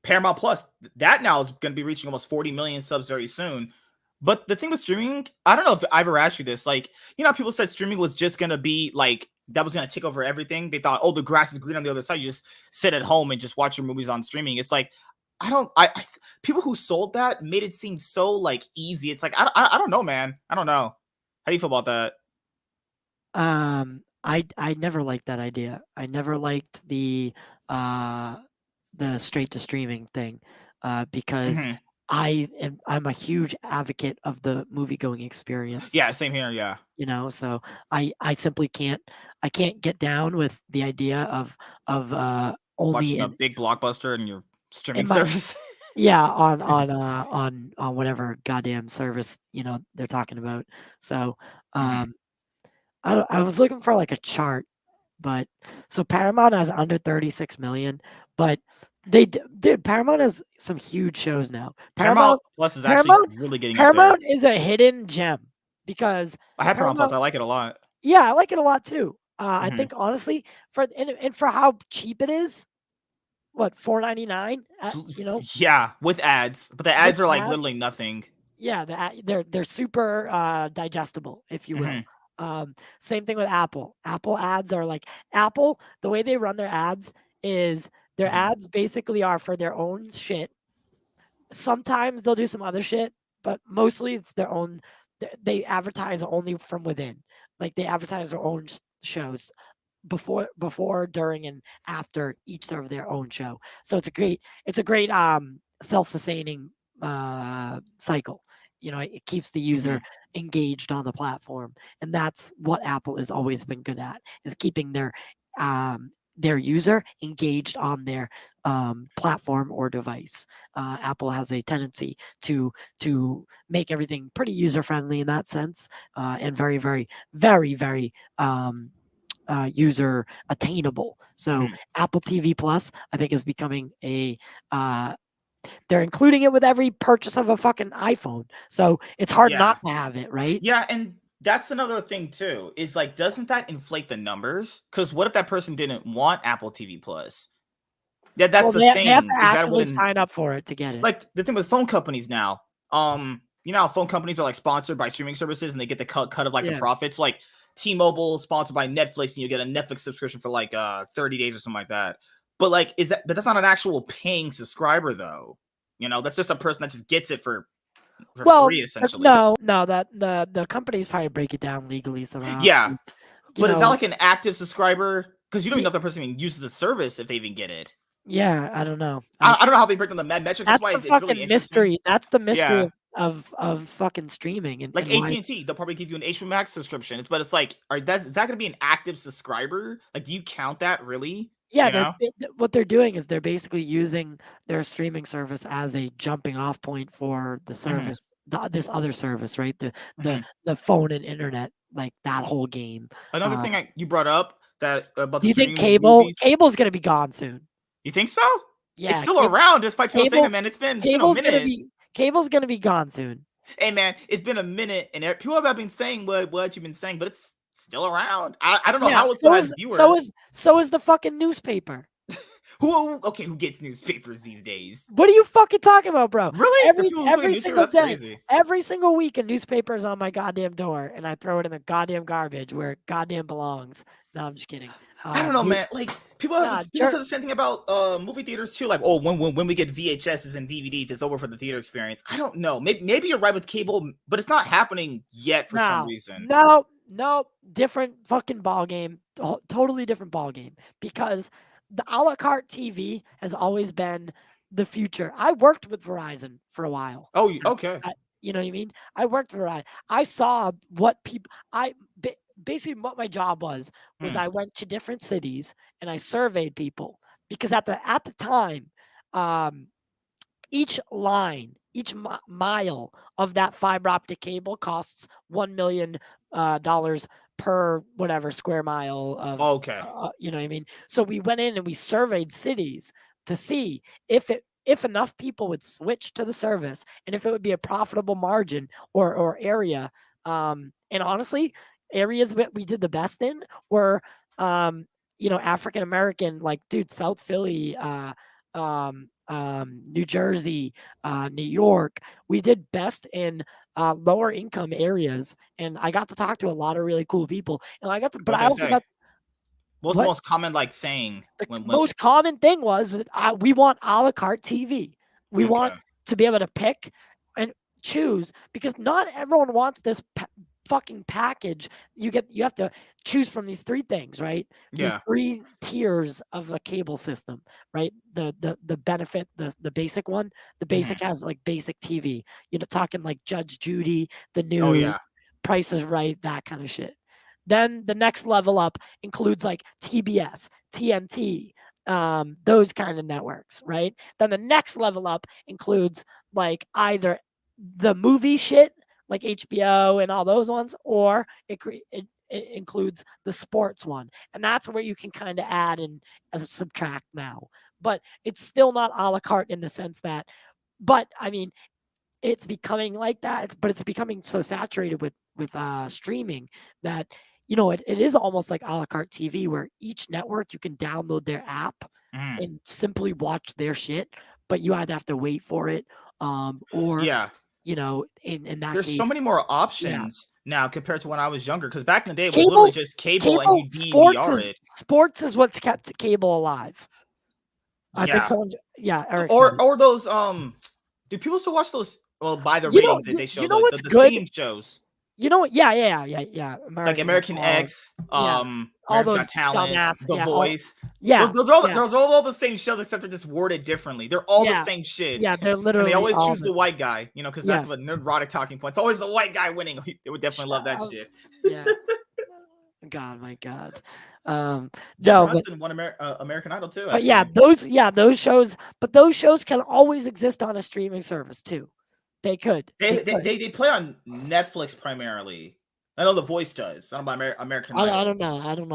Paramount Plus, that now is going to be reaching almost 40 million subs very soon. But the thing with streaming, I don't know if I ever asked you this. Like, people said streaming was just going to be like, that was going to take over everything. They thought, oh, the grass is green on the other side. You just sit at home and just watch your movies on streaming. It's like, people who sold that made it seem so like easy. It's like, I don't know, man. I don't know. How do you feel about that? I never liked that idea. I never liked the straight to streaming thing because I'm a huge advocate of the movie going experience. Yeah, same here. Yeah. So I simply can't get down with the idea of only watching a big blockbuster in your streaming service. Yeah, on whatever goddamn service they're talking about. So I was looking for like a chart, but so Paramount has under 36 million, but Paramount has some huge shows now. Paramount Plus is actually really getting Paramount is a hidden gem because I have Paramount Plus. I like it a lot. Yeah, I like it a lot too. I think honestly, for how cheap it is, what $4.99? Yeah, with ads, but the ads are like literally nothing. Yeah, they're super digestible, if you will. Same thing with Apple. Apple ads are like Apple. The way they run their ads is their ads basically are for their own shit. Sometimes they'll do some other shit, but mostly it's their own. They advertise only from within. Like they advertise their own shows before, during, and after each of their own show. So it's a great self-sustaining cycle. You know, it keeps the user engaged on the platform, and that's what Apple has always been good at, is keeping their user engaged on their platform or device. Apple has a tendency to make everything pretty user friendly in that sense, and very, very, very, very user attainable. So Apple TV Plus, I think, is becoming they're including it with every purchase of a fucking iPhone. So it's hard not to have it, right? Yeah, and that's another thing too. Is like, doesn't that inflate the numbers? Because what if that person didn't want Apple TV Plus? Yeah, that's the They have thing. to Is that actively sign up for it to get it. Like the thing with phone companies now. You know how phone companies are like sponsored by streaming services and they get the cut of like the profits. Like T-Mobile sponsored by Netflix and you get a Netflix subscription for like 30 days or something like that. But like, but that's not an actual paying subscriber though. You know, that's just a person that just gets it for free essentially. No, that the companies probably break it down legally somehow. Yeah, but is that like an active subscriber? Because you don't even know if that person even uses the service if they even get it. Yeah, I don't know. I don't know how they break down the metrics. That's why the it's really interesting. mystery. That's the mystery of fucking streaming. And like AT&T, they'll probably give you an Hbo Max subscription. But it's like, is that going to be an active subscriber? Like, do you count that really? Yeah, what they're doing is they're basically using their streaming service as a jumping off point for the service, this other service, right? The phone and internet, like that whole game. Another thing you brought up about do the you think movies, cable's going to be gone soon? You think so? Yeah, it's still around despite people saying, man, it's been a minute. Cable's going to be gone soon. Hey man, it's been a minute, and people have been saying what you've been saying, but it's still around. I don't know how it still has viewers. So is the fucking newspaper. Who gets newspapers these days? What are you fucking talking about, bro? Really? Every single day, every single week, a newspaper is on my goddamn door, and I throw it in the goddamn garbage where it goddamn belongs. No, I'm just kidding. I don't know, man. Like people said the same thing about movie theaters too. Like, oh, when we get VHSs and DVDs, it's over for the theater experience. I don't know. Maybe you're right with cable, but it's not happening yet for some reason. No, different fucking ball game. Totally different ball game, because the a la carte TV has always been the future. I worked with Verizon for a while. Oh, okay. You know what I mean? I worked for Verizon. I saw what people. Basically what my job was I went to different cities and I surveyed people, because at the time, each line, each mile of that fiber optic cable costs $1 million per whatever square mile of. Okay. You know what I mean? So we went in and we surveyed cities to see if enough people would switch to the service and if it would be a profitable margin or area. And honestly, areas that we did the best in were, African American, like, dude, South Philly, New Jersey, New York. We did best in lower income areas, and I got to talk to a lot of really cool people. And I got to, but I also got. What's the most common saying? The most common thing was we want a la carte TV. We want to be able to pick and choose, because not everyone wants this fucking package. You have to choose from these three things, right? Yeah. These three tiers of a cable system, right? The benefit, the basic one. The basic has like basic TV. Talking like Judge Judy, the news, Price is Right, that kind of shit. Then the next level up includes like TBS, TNT, those kind of networks, right? Then the next level up includes like either the movie shit, like HBO and all those ones, or it includes the sports one. And that's where you can kind of add and subtract now. But it's still not a la carte in the sense that, but I mean, it's becoming like that, but it's becoming so saturated with streaming that, it is almost like a la carte TV, where each network you can download their app and simply watch their shit, but you either have to wait for it, or in that There's case. so many more options now compared to when I was younger. Because back in the day, it was Cable, literally just cable and you DVR it. Sports is what's kept cable alive. I think someone, Eric said it. Or those do people still watch those? Well, by the ratings that they show, the same shows. You know what? Yeah. Like American X, all America's those Got Talent, dumbass, The Voice. Yeah, those are all the same shows except they're just worded differently. They're all the same shit. Yeah, they're literally. And they always choose the white guy, because that's a neurotic talking point. It's always the white guy winning. They would definitely love that shit. Yeah. God, my God. No, but won American Idol too. But those shows. But those shows can always exist on a streaming service too. They could. They play on Netflix primarily. I know The Voice does. I don't know about American Idol. I don't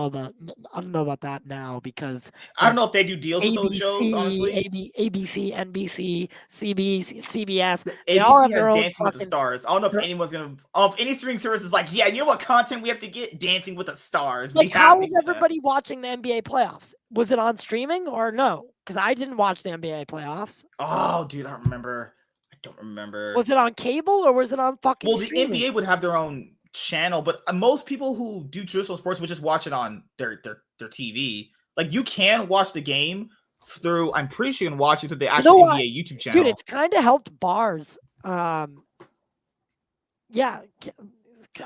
know about that now because I don't know if they do deals with those shows. Honestly, ABC, NBC, CBS. They all have their own Dancing with the Stars. I don't know if anyone's gonna. If any streaming service is like, you know what content we have to get? Dancing with the Stars. Like, how was everybody watching the NBA playoffs? Was it on streaming or no? Because I didn't watch the NBA playoffs. Oh, dude, I don't remember. Was it on cable or was it on fucking? Well, streaming? The NBA would have their own channel, but most people who do traditional sports would just watch it on their TV. Like, you can watch the game through. I'm pretty sure you can watch it through the actual NBA YouTube channel. Dude, it's kind of helped bars. Yeah. God,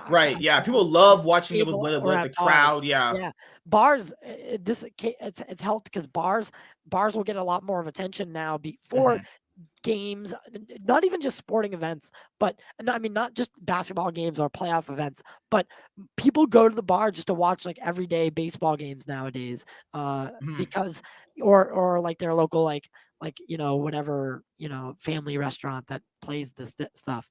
right. Yeah. People love watching it with the crowd. Yeah. Bars. It's helped because bars will get a lot more of attention now before. Games, not even just sporting events, but I mean, not just basketball games or playoff events, but people go to the bar just to watch like everyday baseball games nowadays, because or like their local like whatever family restaurant that plays this stuff,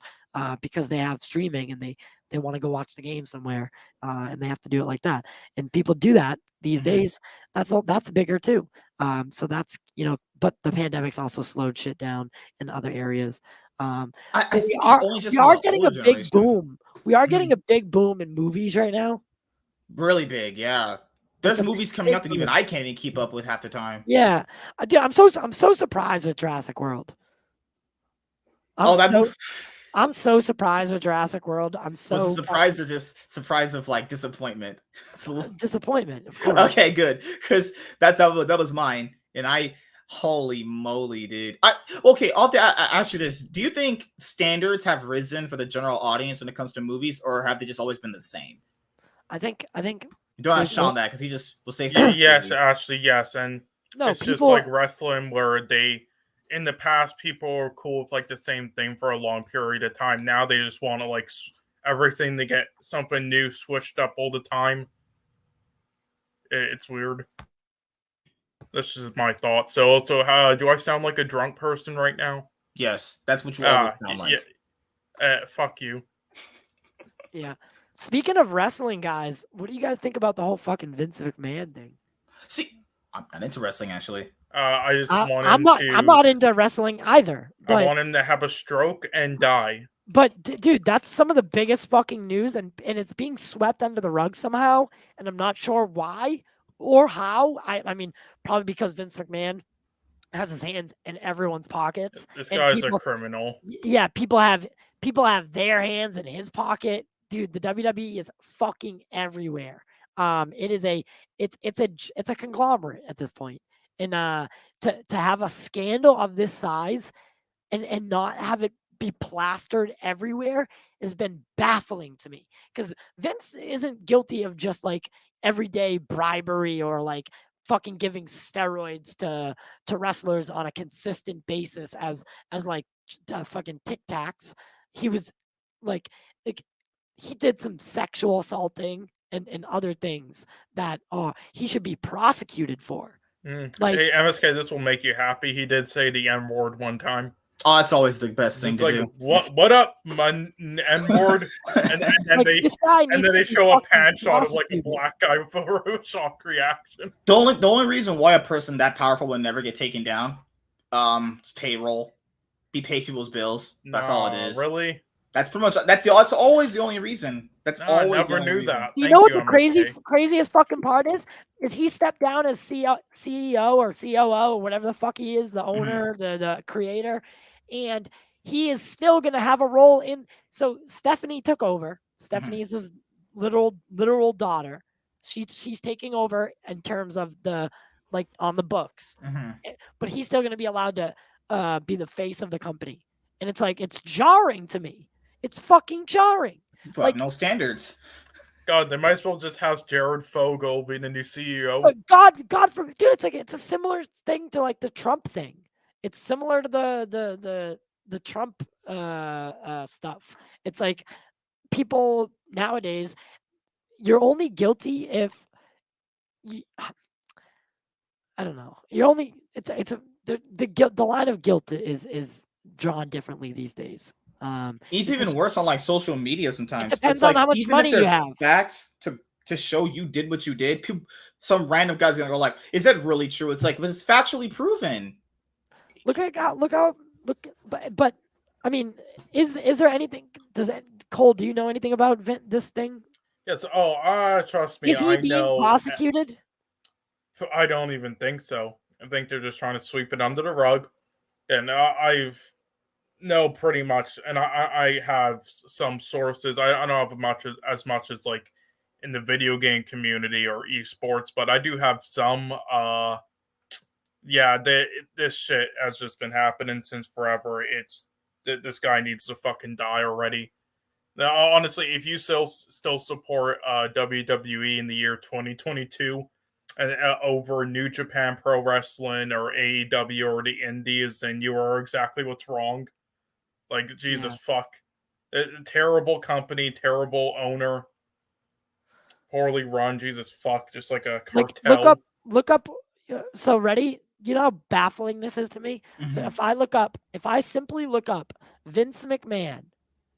because they have streaming and they want to go watch the game somewhere, and they have to do it like that, and people do that these days. That's bigger too. So that's but the pandemic's also slowed shit down in other areas. We are getting a big boom. We are getting a big boom in movies right now. Really big, yeah. There's movies coming out that even I can't even keep up with half the time. Yeah, dude, I'm so surprised with Jurassic World. I'm so surprised with Jurassic World. I'm so surprised, or just surprised of like disappointment. Disappointment, of course. Okay, good, because that was mine, and holy moly, dude. I'll have to ask you this: do you think standards have risen for the general audience when it comes to movies, or have they just always been the same? I think. Don't ask Sean that because he just will say something. Yes, actually, yes, and it's just like wrestling where in the past, people were cool with like the same thing for a long period of time. Now they just want to like everything to get something new switched up all the time. It's weird. This is my thought. So do I sound like a drunk person right now? Yes, that's what you always sound like. Yeah. Fuck you. Yeah. Speaking of wrestling, guys, what do you guys think about the whole fucking Vince McMahon thing? See, I'm not into wrestling, actually. I just want him I'm not into wrestling either. But, I want him to have a stroke and die. But dude, that's some of the biggest fucking news, and it's being swept under the rug somehow, and I'm not sure why or how. I mean, probably because Vince McMahon has his hands in everyone's pockets. This guy's a criminal. Yeah, people have their hands in his pocket. Dude, the WWE is fucking everywhere. It's a conglomerate at this point. And to have a scandal of this size and not have it be plastered everywhere has been baffling to me, because Vince isn't guilty of just like everyday bribery or like fucking giving steroids to wrestlers on a consistent basis as like fucking Tic Tacs. He was like he did some sexual assaulting and other things that he should be prosecuted for. Like, hey, MSK, this will make you happy. He did say the N-word one time. Oh, that's always the best thing to do. What up, my N-word? And then they show a pan shot of like a black guy with a shock reaction. The only reason why a person that powerful would never get taken down, is payroll. He pays people's bills. That's all it is. Really? That's pretty much. That's always the only reason. I never knew that. You know what the craziest fucking part is? Is he stepped down as CEO or COO or whatever the fuck he is, the owner, the creator, and he is still going to have a role in. So Stephanie took over. Stephanie is his literal daughter. She's taking over in terms of the like on the books, but he's still going to be allowed to be the face of the company. And it's like, it's jarring to me. It's fucking jarring. But like no standards. God, they might as well just have Jared Fogle be the new CEO. But God forbid, dude, it's a similar thing to like the Trump thing. It's similar to the Trump stuff. It's like people nowadays, you're only guilty if I don't know. You're only the line of guilt is drawn differently these days. It's even worse on like social media sometimes. It depends on how much money you have. Facts to show you did what you did. Some random guy's gonna go like, "Is that really true?" It's like, but it's factually proven. But I mean, is there anything? Cole? Do you know anything about this thing? Yes. Trust me. Is he being prosecuted? I don't even think so. I think they're just trying to sweep it under the rug. And no, pretty much. And I have some sources. I don't have as much as like in the video game community or esports, but I do have some. This shit has just been happening since forever. This guy needs to fucking die already. Now, honestly, if you still support WWE in the year 2022 and over New Japan Pro Wrestling or AEW or the Indies, then you are exactly what's wrong. Like, Jesus fuck. Terrible company, terrible owner, poorly run, Jesus fuck, just like a cartel. Look up. So ready? You know how baffling this is to me? So if I simply look up Vince McMahon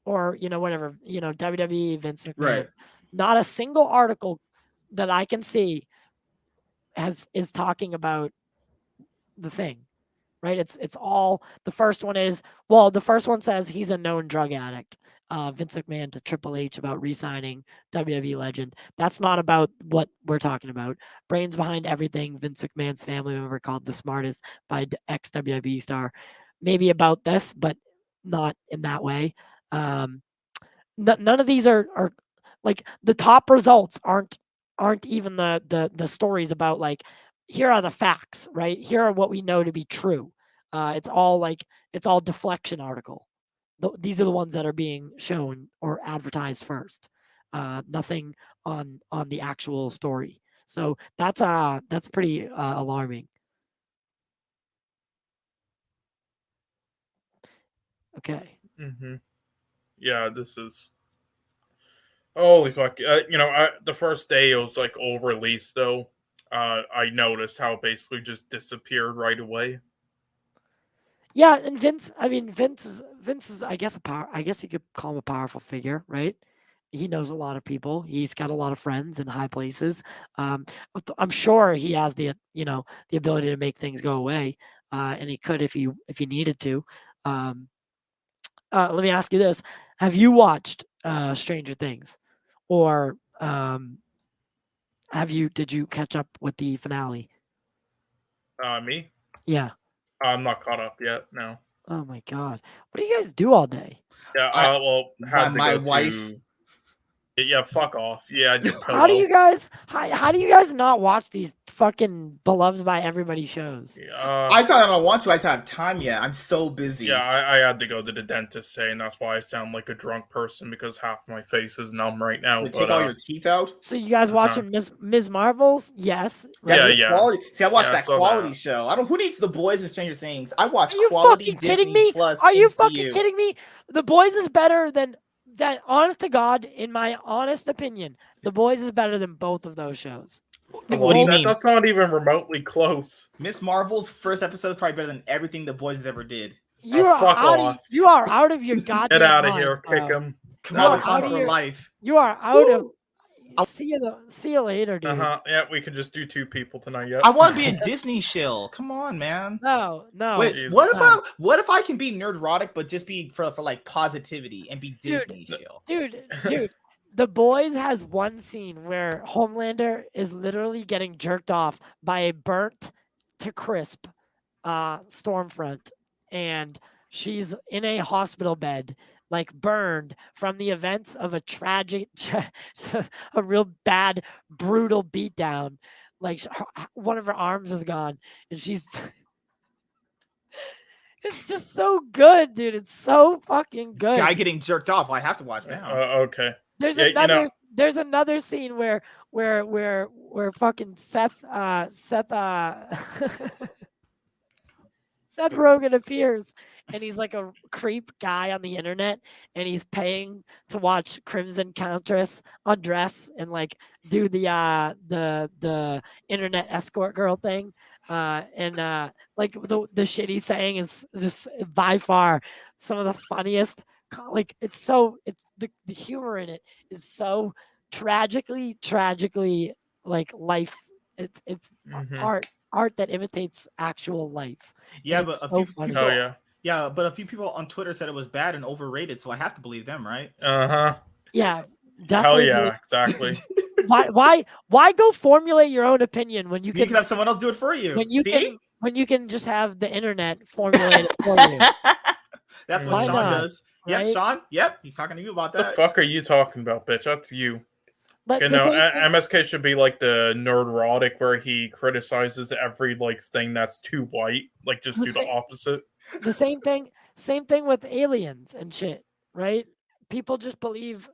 or, whatever, WWE Vince McMahon, right. Not a single article that I can see is talking about the thing, right? It's all, the first one says he's a known drug addict. Vince McMahon to Triple H about re-signing WWE legend. That's not about what we're talking about. Brains behind everything. Vince McMahon's family member called the smartest by ex-WWE star. Maybe about this, but not in that way. None of these are like the top results aren't even the stories about like, here are the facts, right? Here are what we know to be true. It's all deflection article. These are the ones that are being shown or advertised first. Nothing on the actual story. So that's pretty alarming. Okay. Yeah, this is holy fuck. The first day it was like all released though. I noticed how it basically just disappeared right away. Yeah, and Vince is I guess I guess you could call him a powerful figure, right? He knows a lot of people. He's got a lot of friends in high places. I'm sure he has the ability to make things go away, and he could if he needed to. Let me ask you this: have you watched Stranger Things, or did you catch up with the finale? Me? Yeah. I'm not caught up yet. No. Oh my god! What do you guys do all day? Yeah. My wife. Yeah, fuck off. Yeah. How do you guys not watch these fucking beloved by everybody shows? I don't want to. I just have time yet. I'm so busy. Yeah, I had to go to the dentist today, and that's why I sound like a drunk person because half my face is numb right now. Take all your teeth out. So you guys watching Ms. Marvels? Yes. Right? Yeah. Quality. See, I watched that quality show. Who needs The Boys and Stranger Things? I watch quality Disney kidding me? Plus. Are you fucking kidding me? The Boys is better than that. Honest to God, in my honest opinion, The Boys is better than both of those shows. What do you mean? That's not even remotely close. Miss Marvel's first episode is probably better than everything The Boys ever did. You are out of your goddamn Get out of mind, here, bro. kick him. Come on, for life. You are out of. See you later, dude. Yeah, we can just do 2 people tonight. Yeah. I want to be a Disney shill. Come on, man. No. Wait, what if I can be nerdrotic, but just be for like positivity and be Disney shill? Dude. The Boys has one scene where Homelander is literally getting jerked off by a burnt to crisp Stormfront, and she's in a hospital bed, like burned from the events of a tragic, a real bad, brutal beatdown. Like one of her arms is gone, and she's. It's just so good, dude. It's so fucking good. Guy getting jerked off. I have to watch now. Okay. There's there's another scene where fucking Seth Seth Rogen appears, and he's like a creep guy on the internet, and he's paying to watch Crimson Countess undress and like do the internet escort girl thing. Like the shit he's saying is just by far some of the funniest. Like it's the humor in it is so tragically like life. It's art that imitates actual life. Yeah, but a few people, but a few people on Twitter said it was bad and overrated, so I have to believe them, right? Yeah, definitely. Hell yeah, exactly. Why go formulate your own opinion when you can have someone else do it for you? When you can just have the internet formulate it for you. That's what Sean does. Right? Yep, Sean. Yep, he's talking to you about that. The fuck are you talking about, bitch? That's you. MSK should be like the nerdrotic where he criticizes every like thing that's too white, like just do the opposite. The same thing with aliens and shit, right? People just believe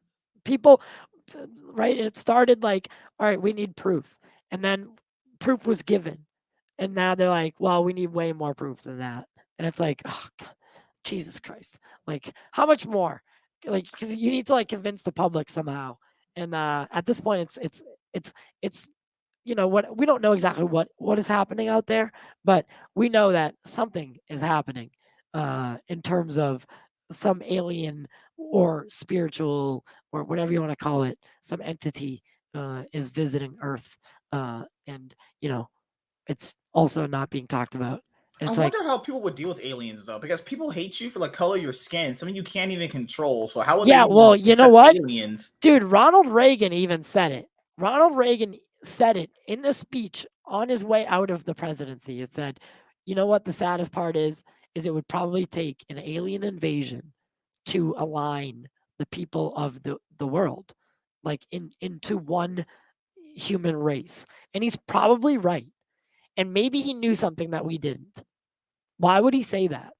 right? It started like, all right, we need proof. And then proof was given. And now they're like, well, we need way more proof than that. And it's like, oh, God, Jesus Christ. Like, how much more? Like, because you need to like convince the public somehow. And at this point, it's what we don't know exactly what is happening out there, but we know that something is happening in terms of some alien or spiritual or whatever you want to call it, some entity is visiting Earth, and it's also not being talked about. I wonder how people would deal with aliens though, because people hate you for the color of your skin, something you can't even control. So how would they well, you know what, aliens? Dude, Ronald Reagan even said it. Ronald Reagan said it in the speech on his way out of the presidency. It said, you know what the saddest part is it would probably take an alien invasion to align the people of the world, like into one human race. And he's probably right. And maybe he knew something that we didn't. Why would he say that?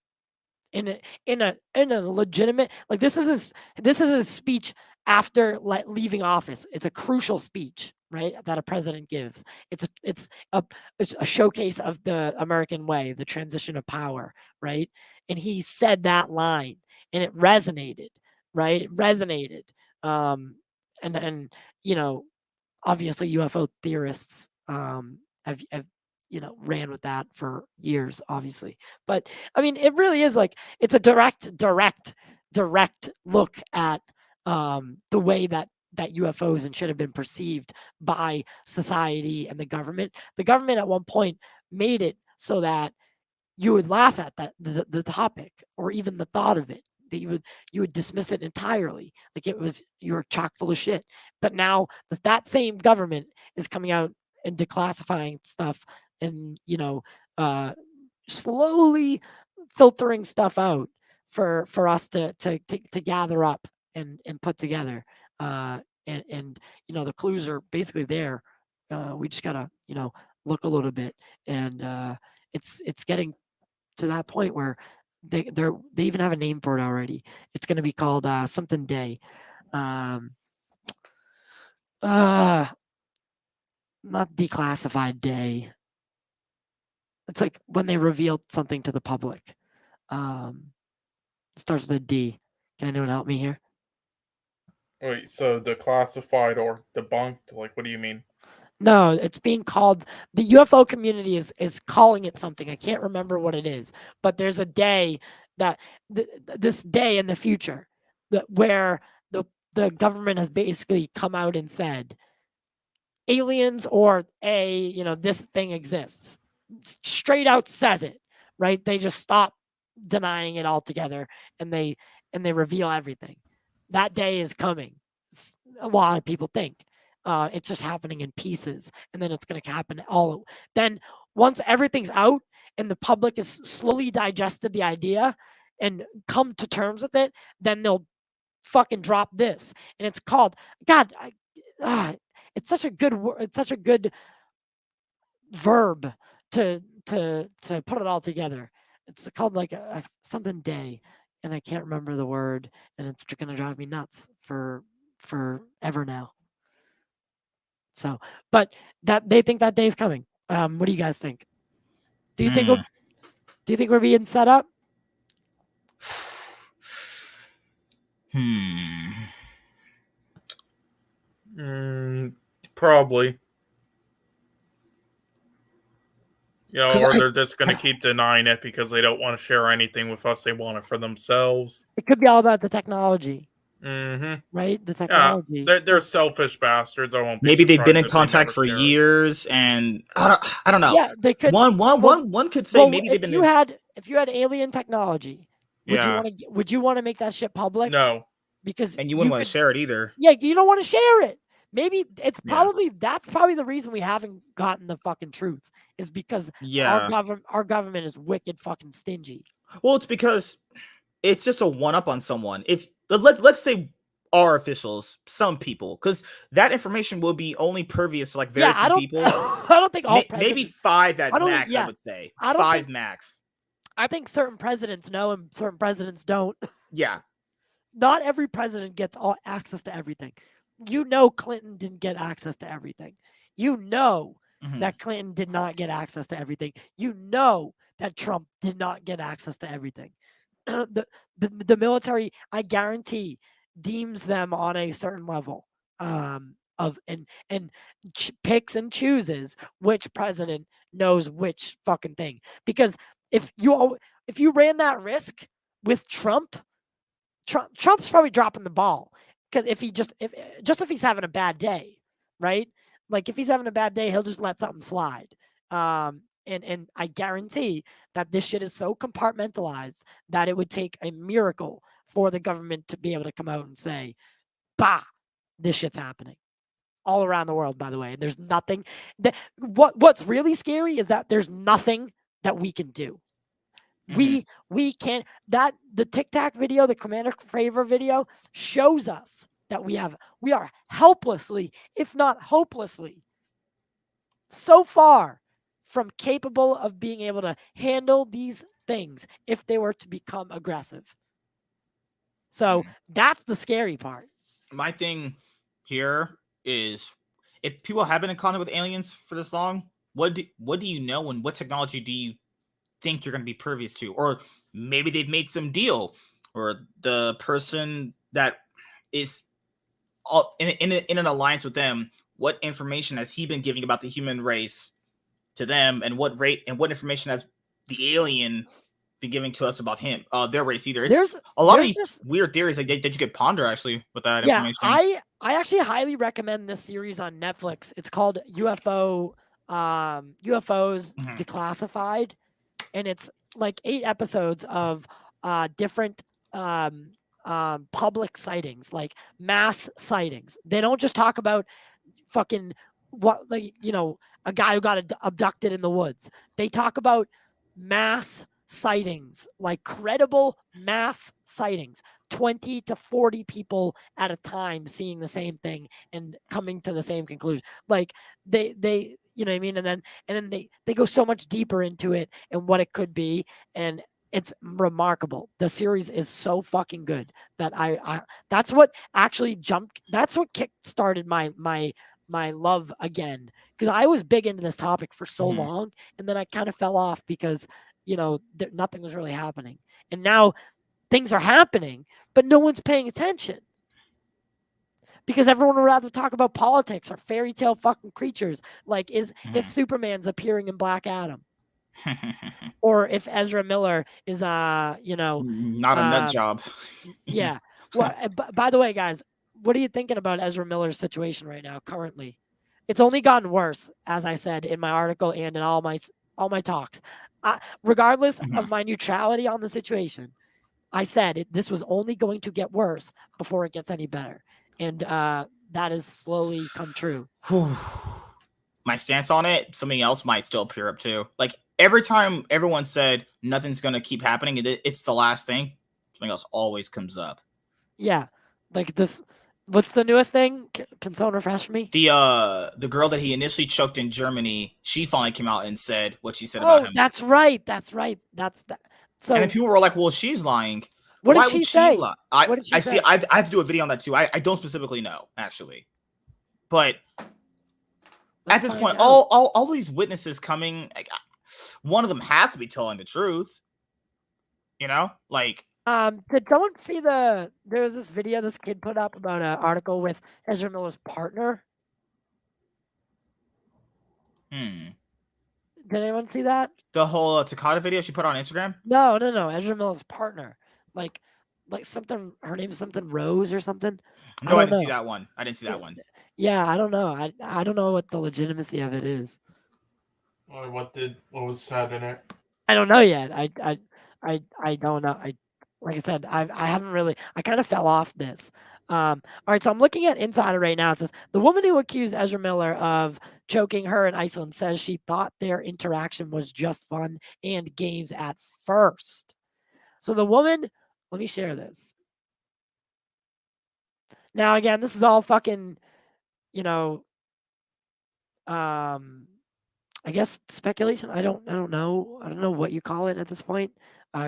In a legitimate, like, this is his speech after leaving office. It's a crucial speech, right, that a president gives. It's a showcase of the American way, the transition of power, right? And he said that line, and it resonated, right? It resonated. And obviously UFO theorists have ran with that for years, obviously. But I mean, it really is like, it's a direct look at the way that UFOs and shit have been perceived by society and the government. The government at one point made it so that you would laugh at the topic or even the thought of it. That you would dismiss it entirely, like you were chock full of shit. But now that same government is coming out and declassifying stuff and slowly filtering stuff out for us to gather up and put together. And the clues are basically there. We just gotta look a little bit, and it's getting to that point where they even have a name for it already. It's going to be called something day. Not declassified day. It's like when they revealed something to the public. It starts with a D. Can anyone help me here? Wait, so declassified or debunked? Like, what do you mean? No, it's being called, the UFO community is calling it something. I can't remember what it is, but there's a day that this day in the future where the government has basically come out and said aliens or this thing exists. Straight out says it, right? They just stop denying it altogether, and they reveal everything. That day is coming. A lot of people think. It's just happening in pieces, and then it's going to happen all. Then once everything's out and the public has slowly digested the idea, come to terms with it, then they'll fucking drop this. And it's called, God, it's such a good word. It's such a good verb to put it all together. It's called like a something day, and I can't remember the word, and it's gonna drive me nuts for forever now. So, but that they think that day is coming. What do you guys think? Do you think we're being set up? Probably. Or they're just going to keep denying it because they don't want to share anything with us. They want it for themselves. It could be all about the technology. Mm-hmm. Right? The technology. Yeah, they're selfish bastards. I won't be Maybe they've been in contact for years, and I don't know. Yeah, they could. One could say maybe they've been. If you had alien technology, would you want to make that shit public? No, because you wouldn't want to share it either. Yeah, you don't want to share it. Maybe it's that's probably the reason we haven't gotten the fucking truth is because our government is wicked fucking stingy. Well, it's because it's just a one up on someone. If let's say our officials, some people, because that information will be only pervious to like very few people. I don't think all maybe 5 at max. I would say 5 max. I think certain presidents know and certain presidents don't. Yeah, not every president gets all access to everything. You know, Clinton didn't get access to everything. You know that Clinton did not get access to everything. You know that Trump did not get access to everything. The military, I guarantee, deems them on a certain level of and picks and chooses which president knows which fucking thing. Because if you ran that risk with Trump's probably dropping the ball. Because if he's having a bad day, right? Like if he's having a bad day, he'll just let something slide. And I guarantee that this shit is so compartmentalized that it would take a miracle for the government to be able to come out and say, bah, this shit's happening. All around the world, by the way. And there's nothing what's really scary is that there's nothing that we can do. We can't. The Tic Tac video, the Commander Fravor video, shows us that we are helplessly, if not hopelessly, so far from capable of being able to handle these things if they were to become aggressive. So that's the scary part. My thing here is, if people have been in contact with aliens for this long, what do you know and what technology do you think you're going to be pervious to? Or maybe they've made some deal, or the person that is in an alliance with them, what information has he been giving about the human race to them, and what information has the alien been giving to us about him, their race either? It's a lot of these weird theories that you could ponder actually with that information. I actually highly recommend this series on Netflix. It's called UFOs Declassified. And it's like 8 episodes of different public sightings, like mass sightings. They don't just talk about fucking a guy who got abducted in the woods. They talk about mass sightings, like credible mass sightings, 20 to 40 people at a time seeing the same thing and coming to the same conclusion. Like they you know what I mean? And then they go so much deeper into it and what it could be. And it's remarkable. The series is so fucking good that that's what actually that's what kick-started my love again. Because I was big into this topic for so long, and then I kind of fell off because, nothing was really happening. And now things are happening, but no one's paying attention. Because everyone would rather talk about politics or fairy tale fucking creatures, like if Superman's appearing in Black Adam, or if Ezra Miller is not a nut job. Yeah. Well, by the way, guys, what are you thinking about Ezra Miller's situation right now? Currently, it's only gotten worse, as I said in my article and in all my talks. Regardless of my neutrality on the situation, I said this was only going to get worse before it gets any better. And that has slowly come true. My stance on it, something else might still appear up too. Like every time everyone said nothing's gonna keep happening, it's the last thing, something else always comes up. Yeah, like this. What's the newest thing? Can someone refresh me? The girl that he initially choked in Germany, she finally came out and said what she said about him. That's right. That's right. That's that. So, and then people were like, "Well, she's lying. What Why did she would say? she lie?" What did she say? See. I have to do a video on that too. I don't specifically know actually, but at this point, all these witnesses coming, like, one of them has to be telling the truth. You know, like. Did someone see there was this video this kid put up about an article with Ezra Miller's partner? Did anyone see that? The whole Takata video she put on Instagram? No. Ezra Miller's partner. Like something, her name is something Rose or something. No, I didn't see that one. Yeah, I don't know. I don't know what the legitimacy of it is. What was said in it? I don't know yet. I don't know. Like I said, I haven't really. I kind of fell off this. All right, so I'm looking at Insider right now. It says the woman who accused Ezra Miller of choking her in Iceland says she thought their interaction was just fun and games at first. So the woman, let me share this. Now again, this is all fucking, I guess speculation. I don't know. I don't know what you call it at this point.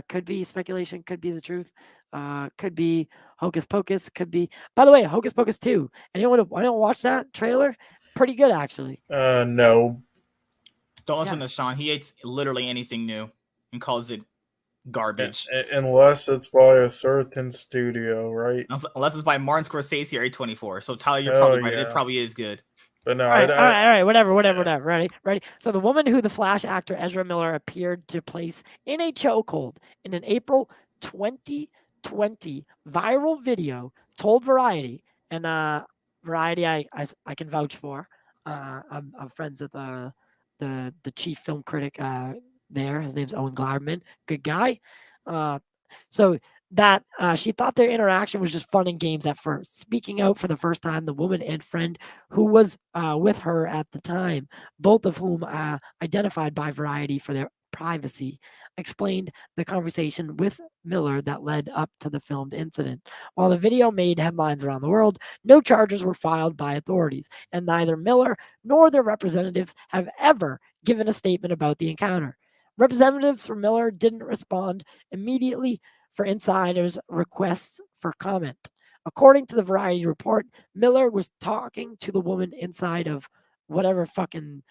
Could be speculation. Could be the truth. Could be hocus pocus. Could be. By the way, Hocus Pocus 2. Anyone watch that trailer? Pretty good actually. No. Don't listen to Sean. He hates literally anything new and calls it garbage. Unless it's by a certain studio, right? Unless it's by Martin Scorsese or A24. So Tyler, you're probably right. It probably is good. But no, all right, whatever. Ready? So the woman who the Flash actor Ezra Miller appeared to place in a chokehold in an April 2020 viral video told Variety, and Variety I can vouch for. I'm friends with the chief film critic there. His name's Owen Glarman. Good guy. So that she thought their interaction was just fun and games at first. Speaking out for the first time, the woman and friend who was with her at the time, both of whom identified by Variety for their privacy, explained the conversation with Miller that led up to the filmed incident. While the video made headlines around the world, no charges were filed by authorities, and neither Miller nor their representatives have ever given a statement about the encounter. Representatives for Miller didn't respond immediately for insiders' requests for comment. According to the Variety report, Miller was talking to the woman inside of whatever fucking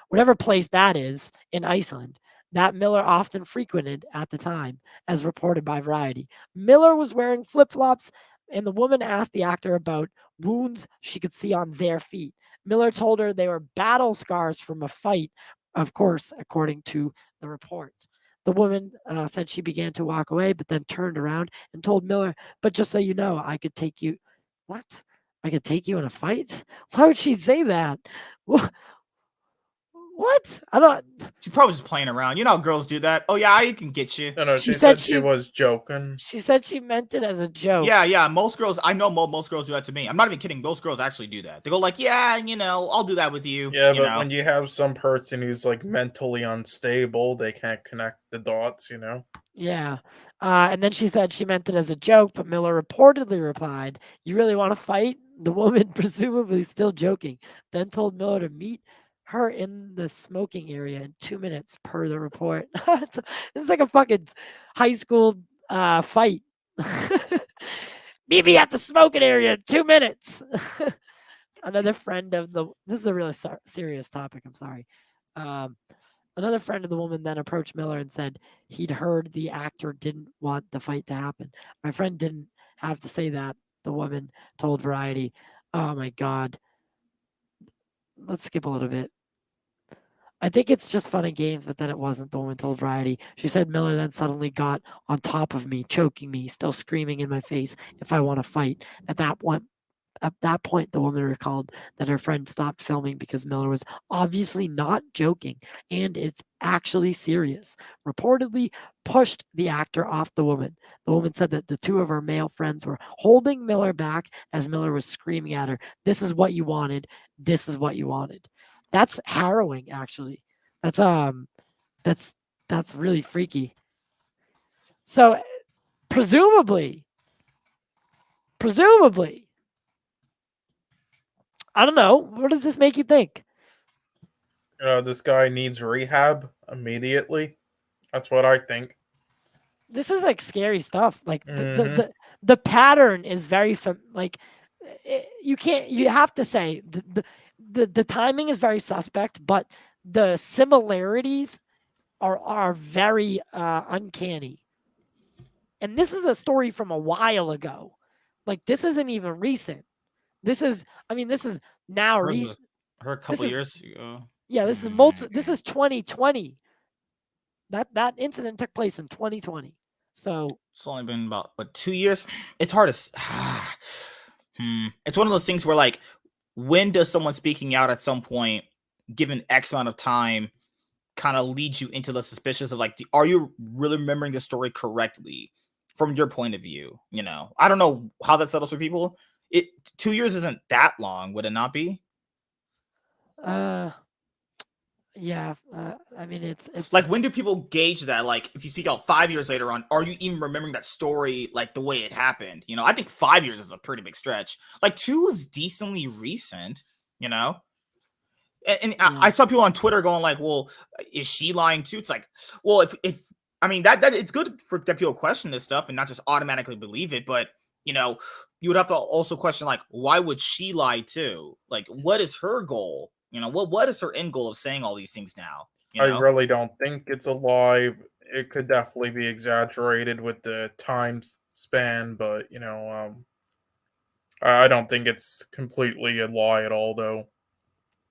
whatever place that is in Iceland that Miller often frequented at the time, as reported by Variety. Miller was wearing flip-flops, and the woman asked the actor about wounds she could see on their feet. Miller told her they were battle scars from a fight, of course, according to the report. The woman said she began to walk away, but then turned around and told Miller, "But just so you know, I could take you." What? I could take you in a fight? Why would she say that? What? I don't. She's probably just playing around. You know how girls do that. Oh yeah, I can get you. No, she said she was joking. She said she meant it as a joke. Yeah. Most girls, I know most girls do that to me. I'm not even kidding. Most girls actually do that. They go like, "Yeah, I'll do that with you." Yeah, but when you have some person who's like mentally unstable, they can't connect the dots. Yeah. And then she said she meant it as a joke, but Miller reportedly replied, "You really want to fight?" The woman, presumably still joking, then told Miller to meet her in the smoking area in 2 minutes, per the report. This is like a fucking high school fight. Meet me at the smoking area in 2 minutes. Another friend of this is a really serious topic. I'm sorry. Another friend of the woman then approached Miller and said he'd heard the actor didn't want the fight to happen. My friend didn't have to say that, the woman told Variety. Oh my God. Let's skip a little bit. I think it's just fun and games, but then it wasn't, the woman told Variety. She said Miller then suddenly got on top of me, choking me, still screaming in my face if I want to fight. At that point, the woman recalled that her friend stopped filming because Miller was obviously not joking, and it's actually serious. Reportedly pushed the actor off the woman. The woman said that the two of her male friends were holding Miller back as Miller was screaming at her, "This is what you wanted. This is what you wanted." That's harrowing, actually. That's really freaky. So presumably, I don't know. What does this make you think? This guy needs rehab immediately. That's what I think. This is like scary stuff. Like the pattern is very you have to say the timing is very suspect, but the similarities are very uncanny. And this is a story from a while ago. Like, this isn't even recent. This is now recent. Her a couple years ago. Yeah, this is this is 2020. That incident took place in 2020. So it's only been about 2 years. It's hard to it's one of those things where, like, when does someone speaking out at some point, given X amount of time, kind of leads you into the suspicious of, like, are you really remembering the story correctly from your point of view? You know, I don't know how that settles for people. 2 years isn't that long, would it not be? Yeah, I mean, it's like, when do people gauge that? Like, if you speak out 5 years later on, are you even remembering that story like the way it happened? You know, I think 5 years is a pretty big stretch. Like, 2 is decently recent, you know? And I saw people on Twitter going like, well, is she lying too? It's like, well, if I mean, that it's good that people question this stuff and not just automatically believe it, but, you know, you would have to also question, like, why would she lie too? Like, what is her goal? You know, what is her end goal of saying all these things now? You know? I really don't think it's a lie. It could definitely be exaggerated with the time span, but, you know, I don't think it's completely a lie at all, though.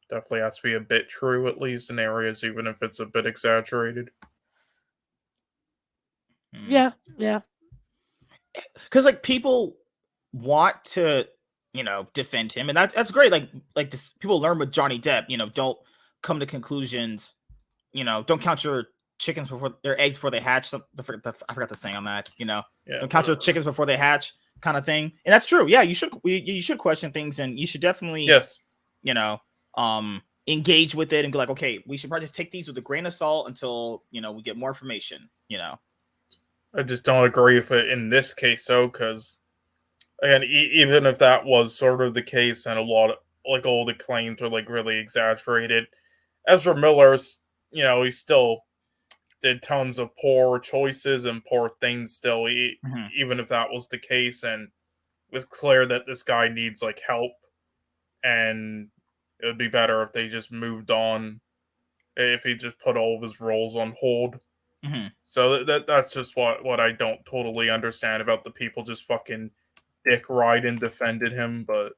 Definitely has to be a bit true, at least in areas, even if it's a bit exaggerated. Yeah. Because, like, people want to, you know, defend him, and that's great. Like this, people learn with Johnny Depp. You know, don't come to conclusions. You know, don't count your chickens before their eggs before they hatch. I forgot the saying on that. You know, don't count your chickens before they hatch, kind of thing. And that's true. Yeah, you should question things, and you should definitely, you know, engage with it and be like, okay, we should probably just take these with a grain of salt until, you know, we get more information. You know, I just don't agree with it in this case, though, because, and even if that was sort of the case, and a lot of, like, all the claims are, like, really exaggerated, Ezra Miller's, you know, he still did tons of poor choices and poor things still, even if that was the case, and it was clear that this guy needs, like, help, and it would be better if they just moved on, if he just put all of his roles on hold. So that's just what I don't totally understand about the people just fucking dick ride and defended him, but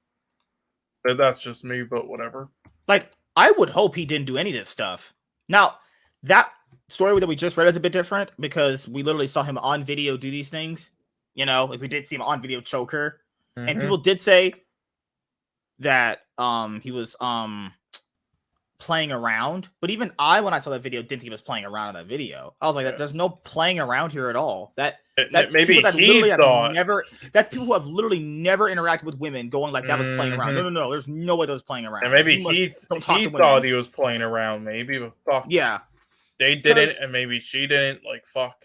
that's just me, but whatever. Like, I would hope he didn't do any of this stuff. Now, that story that we just read is a bit different because we literally saw him on video do these things. You know, like, we did see him on video choke her. And people did say that he was playing around, but even when I saw that video, didn't think he was playing around in that video. I was like, there's no playing around here at all. That's maybe people that he thought that's people who have literally never interacted with women going like that was playing around. No, there's no way that was playing around. And maybe he thought he was playing around, maybe, but fuck. Yeah. They didn't, and maybe she didn't, like, fuck.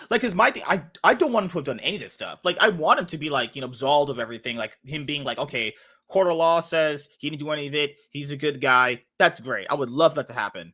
Like, cause my thing, I don't want him to have done any of this stuff. Like, I want him to be, like, you know, absolved of everything. Like, him being like, okay, court of law says he didn't do any of it. He's a good guy. That's great. I would love that to happen.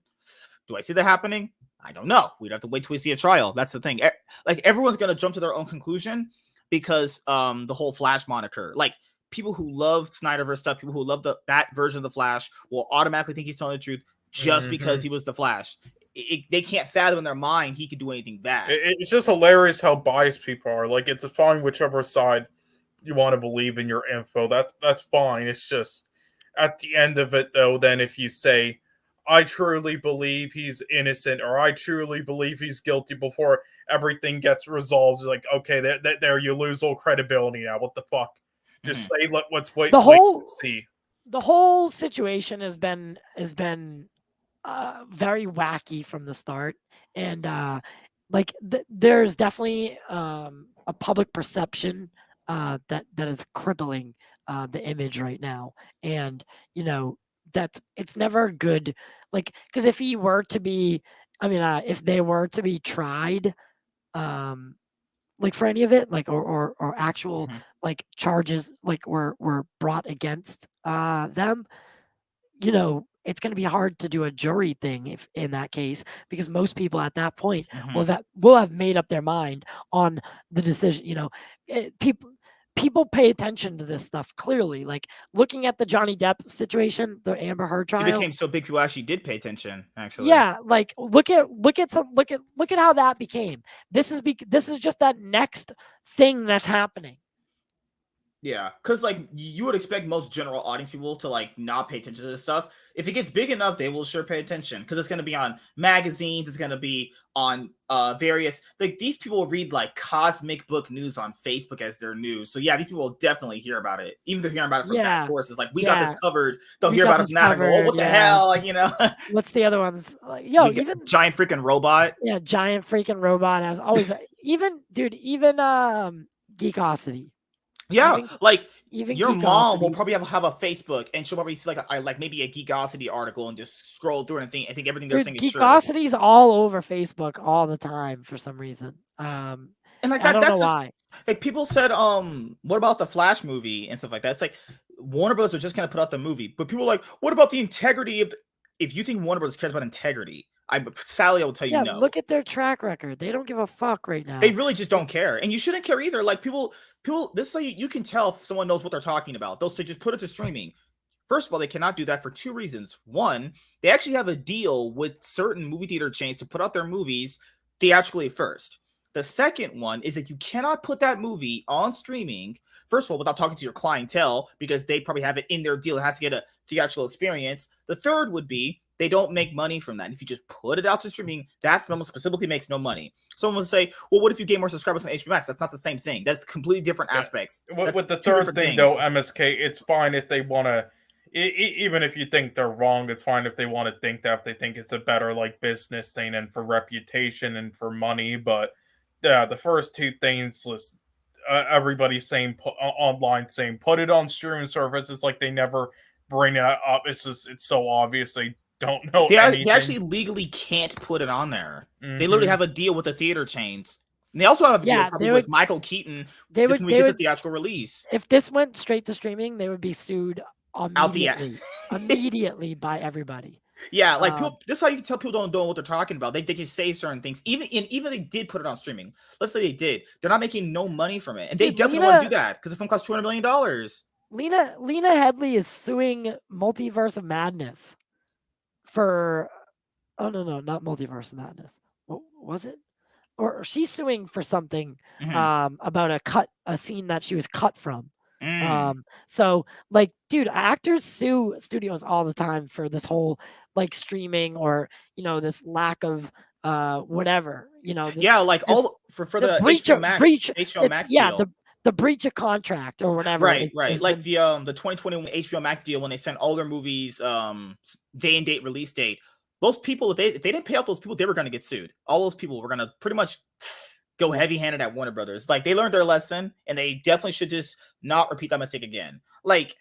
Do I see that happening? I don't know. We'd have to wait till we see a trial. That's the thing. Like, everyone's gonna jump to their own conclusion because the whole Flash moniker. Like, people who love Snyderverse stuff, people who love that version of the Flash will automatically think he's telling the truth just because he was the Flash. They can't fathom in their mind he could do anything bad. It's just hilarious how biased people are. Like, it's fine whichever side you want to believe in your info. That's fine. It's just at the end of it, though, then if you say, I truly believe he's innocent, or I truly believe he's guilty before everything gets resolved, it's like, okay, there you lose all credibility now. What the fuck? Just say, let's wait. See. The whole situation has been very wacky from the start, and like there's definitely a public perception that is crippling the image right now, and, you know, it's never good. Like, because if he were to be, if they were to be tried, like for any of it, like or actual like charges like were brought against them, it's going to be hard to do a jury thing if in that case, because most people at that point will have made up their mind on the decision. People pay attention to this stuff clearly. Like looking at the Johnny Depp situation, the Amber Heard trial, it became so big people actually did pay attention. Actually, yeah. Like look at how that became. This is just that next thing that's happening. Yeah, because like you would expect most general audience people to like not pay attention to this stuff. If it gets big enough, they will sure pay attention because it's going to be on magazines. It's going to be on various, like these people read like cosmic book news on Facebook as their news. So yeah, these people will definitely hear about it. Even if they're hearing about it from bad sources, like we got this covered. They'll hear about it from that and go, oh, what the hell? Like, what's the other ones? Like, even giant freaking robot. Yeah, giant freaking robot has always even Geekosity. Yeah, even your mom will probably have a Facebook, and she'll probably see like maybe a Geekosity article and just scroll through it and think everything they're saying is true. Geekosity's all over Facebook all the time for some reason. And like that, I don't know why. Like people said, what about the Flash movie and stuff like that? It's like Warner Bros. Are just gonna put out the movie, but people are like, what about the integrity of? If you think Warner Bros. Cares about integrity, Sally, I will tell you no. Look at their track record. They don't give a fuck right now. They really just don't care, and you shouldn't care either. Like people. This is how you can tell if someone knows what they're talking about. They'll say just put it to streaming. First of all, they cannot do that for two reasons. One, they actually have a deal with certain movie theater chains to put out their movies theatrically first. The second one is that you cannot put that movie on streaming, first of all, without talking to your clientele, because they probably have it in their deal. It has to get a theatrical experience. The third would be they don't make money from that. If you just put it out to streaming, that film specifically makes no money. Someone will say, well, what if you gain more subscribers on Hbo Max? That's not the same thing. That's completely different aspects. With the third thing, though, MSK, it's fine if they want to, even if you think they're wrong, it's fine if they want to think that, if they think it's a better like business thing and for reputation and for money. But yeah, the first two things, everybody's saying, online saying, put it on streaming service. It's like they never bring it up. It's so obvious they don't know anything. They actually legally can't put it on there. They literally have a deal with the theater chains. And they also have a deal probably with Michael Keaton. This movie gets a theatrical release. If this went straight to streaming, they would be sued immediately by everybody. Yeah, like this is how you can tell people don't know what they're talking about. They just say certain things. Even they did put it on streaming. Let's say they did. They're not making no money from it, and they definitely want to do that because the film costs $200 million. Lena Headey is suing Multiverse of Madness for not Multiverse of Madness. What was it? Or she's suing for something about a scene that she was cut from. So like, dude, actors sue studios all the time for this whole like streaming or this lack of whatever. For the HBO Max deal. The breach of contract or whatever. Right. Like the 2021 HBO Max deal when they sent all their movies day and date release date. Those people, if they didn't pay off those people, they were going to get sued. All those people were going to pretty much go heavy-handed at Warner Brothers. Like they learned their lesson, and they definitely should just not repeat that mistake again. Like,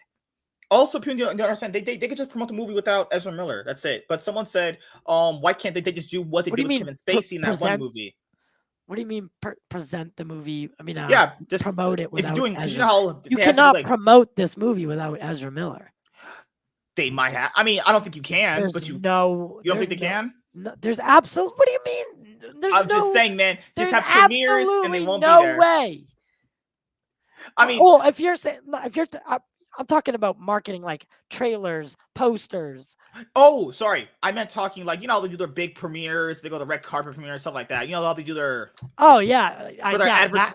also, people don't understand they could just promote the movie without Ezra Miller. That's it. But someone said, why can't they just do what they did with Kevin Spacey in that one movie? What do you mean present the movie? I mean, just promote it without Ezra. You cannot promote this movie without Ezra Miller. They might have. I mean, I don't think you can. But you don't think they can? No, there's absolutely. What do you mean? I'm just saying, man. Just have premieres and they won't be there. No way. I mean, if you're saying I'm talking about marketing, like trailers, posters. Oh, sorry. I meant talking like, they do their big premieres. They go to red carpet premieres, stuff like that. How they do their... Oh, yeah.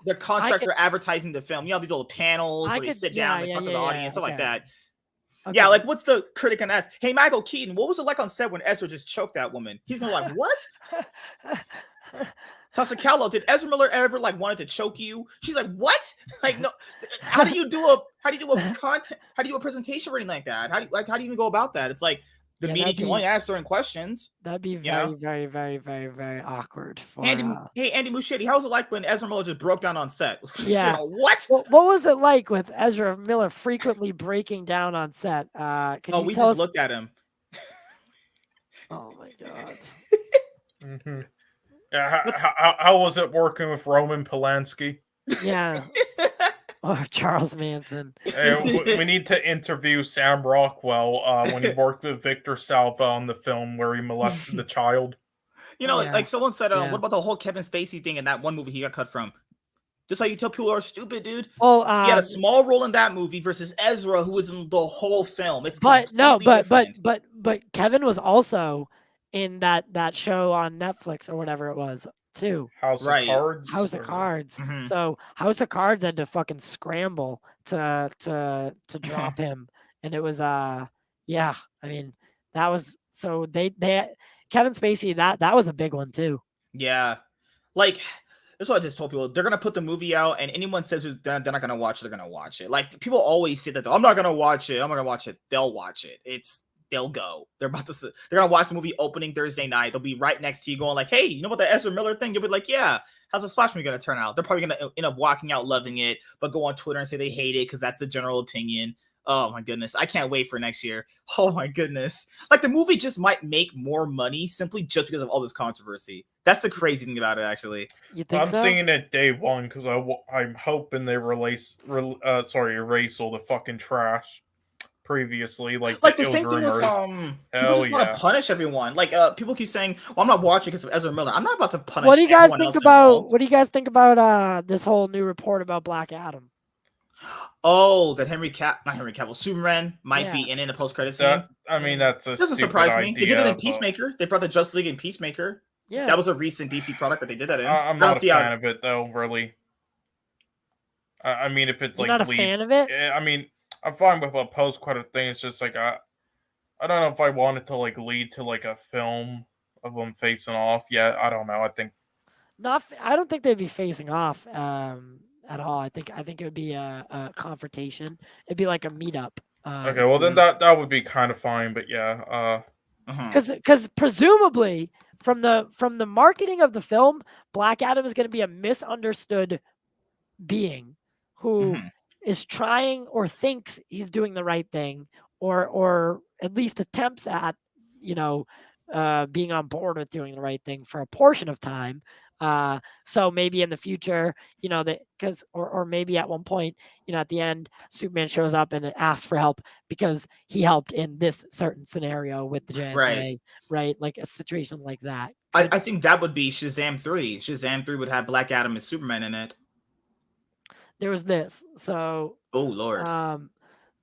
Their contract for advertising the film. They do little panels where they sit down and talk to the audience, stuff like that. Okay. Yeah, like what's the critic gonna ask? Hey, Michael Keaton, what was it like on set when Ezra just choked that woman? He's gonna like, what? Sasha Callow, did Ezra Miller ever wanted to choke you? She's like, what? Like, no. How do you do a presentation or anything like that? How do you even go about that? It's like the media can only ask certain questions. That'd be very, very, very, very, very awkward. For, Andy Muschietti, how was it like when Ezra Miller just broke down on set? Yeah. What? What was it like with Ezra Miller frequently breaking down on set? We just looked at him. Oh my god. Mm-hmm. Yeah, how was it working with Roman Polanski? Yeah. Or Charles Manson. We need to interview Sam Rockwell when he worked with Victor Salva on the film where he molested the child. Like someone said, what about the whole Kevin Spacey thing in that one movie he got cut from? Just like you tell people are stupid, dude. Well, he had a small role in that movie versus Ezra, who was in the whole film. It's but Kevin was also in that show on Netflix or whatever it was too. House of Cards. House of Cards. Mm-hmm. So House of Cards had to fucking scramble to drop him, and it was I mean that was so they Kevin Spacey that was a big one too. Yeah, like. That's what I just told people. They're gonna put the movie out, and anyone says they're not gonna watch it, they're gonna watch it. Like people always say that I'm not gonna watch it. I'm not gonna watch it. They'll watch it. They'll go. They're gonna watch the movie opening Thursday night. They'll be right next to you, going like, "Hey, you know about the Ezra Miller thing?" You'll be like, "Yeah." How's the Splash movie gonna turn out? They're probably gonna end up walking out loving it, but go on Twitter and say they hate it because that's the general opinion. Oh my goodness, I can't wait for next year. Oh my goodness, like the movie just might make more money simply just because of all this controversy. That's the crazy thing about it, actually. You think I'm seeing it day one because I'm hoping they erase all the fucking trash previously. Like the same thing with people just want to punish everyone. Like people keep saying, "Well, I'm not watching because of Ezra Miller." I'm not about to punish. What do you guys think about this whole new report about Black Adam? Oh, that Superman might be in a post-credit scene. I mean, that's a doesn't surprise me. They did it in Peacemaker. They brought the Justice League in Peacemaker. Yeah, that was a recent DC product that they did that in. I'm not a fan of it, though. Really. I mean, if it's You're like not a fan of it. I mean, I'm fine with a post-credit thing. It's just like I don't know if I want it to like lead to like a film of them facing off. Yeah, I don't know. I don't think they'd be facing off at all. I think it would be a confrontation. It'd be like a meetup. Okay, well then that would be kind of fine. But yeah, because presumably from the marketing of the film, Black Adam is going to be a misunderstood being who is trying or thinks he's doing the right thing, or at least attempts at being on board with doing the right thing for a portion of time. So maybe in the future, or maybe at one point, at the end, Superman shows up and asks for help because he helped in this certain scenario with the JSA, right? Like a situation like that. I think that would be Shazam 3. Shazam 3 would have Black Adam and Superman in it. There was this. So. Oh Lord.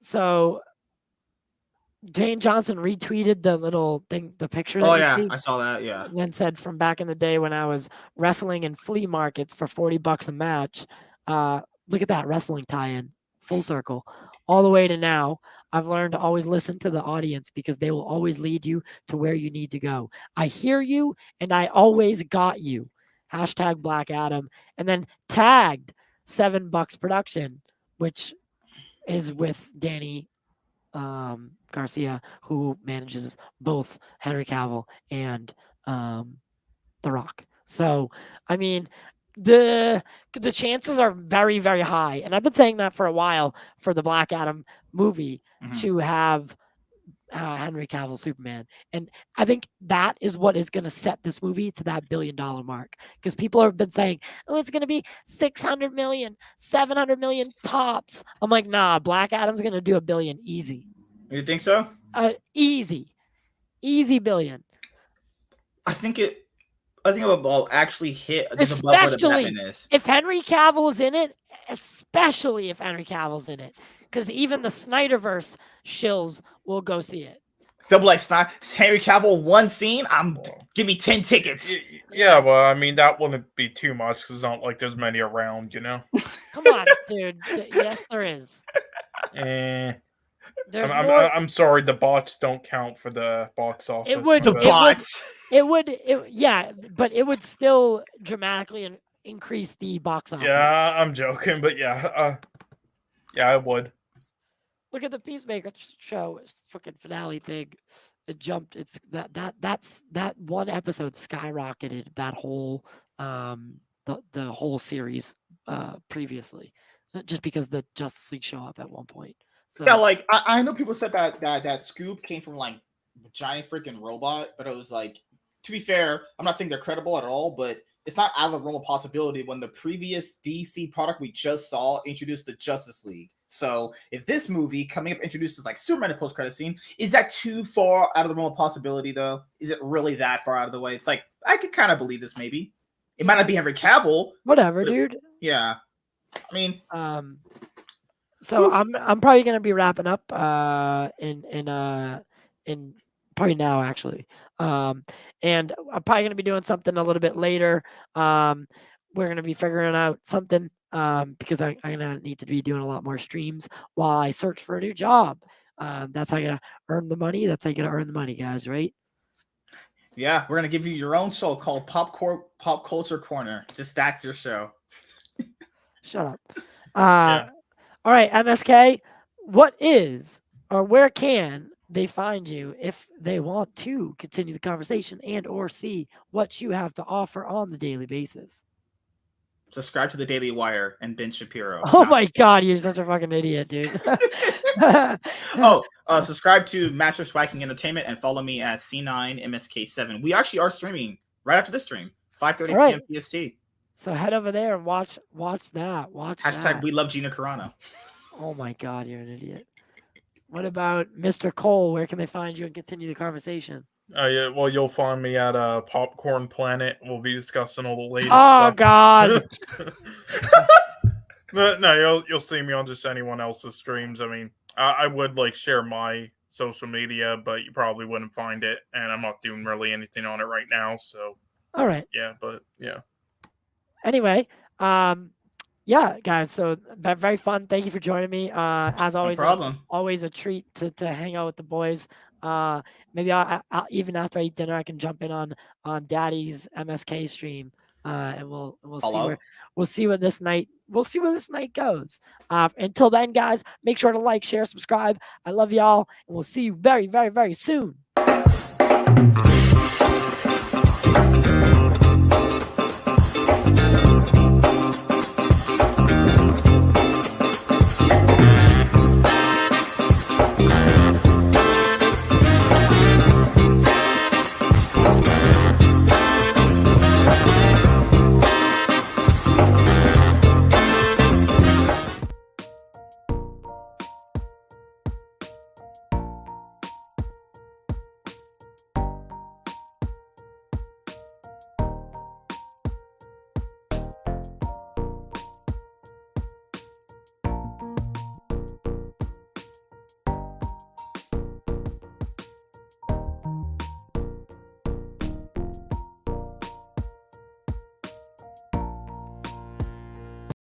So. Dwayne Johnson retweeted the little thing, the picture. Oh yeah, I saw that. Yeah, and then said, "From back in the day when I was wrestling in flea markets for $40 a match, look at that wrestling tie-in, full circle, all the way to now. I've learned to always listen to the audience because they will always lead you to where you need to go. I hear you, and I always got you." Hashtag Black Adam, and then tagged $7 Production, which is with Danny Garcia, who manages both Henry Cavill and The Rock. So, I mean, the chances are very, very high, and I've been saying that for a while for the Black Adam movie to have Henry Cavill Superman, and I think that is what is going to set this movie to that $1 billion mark, because people have been saying, "Oh, it's going to be 600 million, 700 million tops." I'm like, nah, Black Adam's going to do $1 billion easy. You think so? Easy $1 billion. I think it will actually hit just above where the Batman is. If Henry Cavill is in it, especially if Henry Cavill's in it, because even the Snyderverse shills will go see it. They'll be like, Henry Cavill, one scene, give me 10 tickets. Yeah, well, I mean, that wouldn't be too much because it's not like there's many around, Come on, dude. Yes, there is. I'm sorry, the bots don't count for the box office. But it would still dramatically increase the box office. Yeah, I'm joking, but yeah, I would. Look at the Peacemaker show, fucking finale thing. it jumped. It's that one episode skyrocketed that whole the whole series previously, just because the Justice League show up at one point. So yeah, like I know people said that scoop came from like a giant freaking robot, but it was like, to be fair, I'm not saying they're credible at all, but it's not out of the realm of possibility when the previous DC product we just saw introduced the Justice League. So if this movie coming up introduces like Superman in post-credit scene, is that too far out of the realm of possibility though? Is it really that far out of the way? It's like, I could kind of believe this maybe. It might not be Henry Cavill. Whatever, dude. Yeah. I mean, so I'm probably gonna be wrapping up in probably now actually. And I'm probably gonna be doing something a little bit later. We're gonna be figuring out something because I'm gonna need to be doing a lot more streams while I search for a new job. That's how you're gonna earn the money. That's how you're gonna earn the money, guys, right? Yeah, we're gonna give you your own show called Pop Culture Corner. Just that's your show. Shut up. Yeah. All right, MSK, what is or where can they find you if they want to continue the conversation and or see what you have to offer on the daily basis? Subscribe to the Daily Wire and Ben Shapiro. Oh my God, you're such a fucking idiot, dude. Subscribe to Master Swacking Entertainment and follow me at C9MSK7. We actually are streaming right after this stream, 5:30 p.m. PST. So head over there and watch that. Hashtag We Love Gina Carano. Oh my God, you're an idiot. What about Mr. Cole? Where can they find you and continue the conversation? Yeah, well, you'll find me at Popcorn Planet. We'll be discussing all the latest stuff. God. No, you'll see me on just anyone else's streams. I mean, I would like share my social media, but you probably wouldn't find it, and I'm not doing really anything on it right now. So, all right. Yeah, but yeah. Anyway, yeah, guys. So very fun. Thank you for joining me. As always, no problem. Always a treat to hang out with the boys. Maybe I'll even after I eat dinner, I can jump in on Daddy's MSK stream, and we'll see where this night goes. Until then, guys, make sure to like, share, subscribe. I love y'all, and we'll see you very, very, very soon.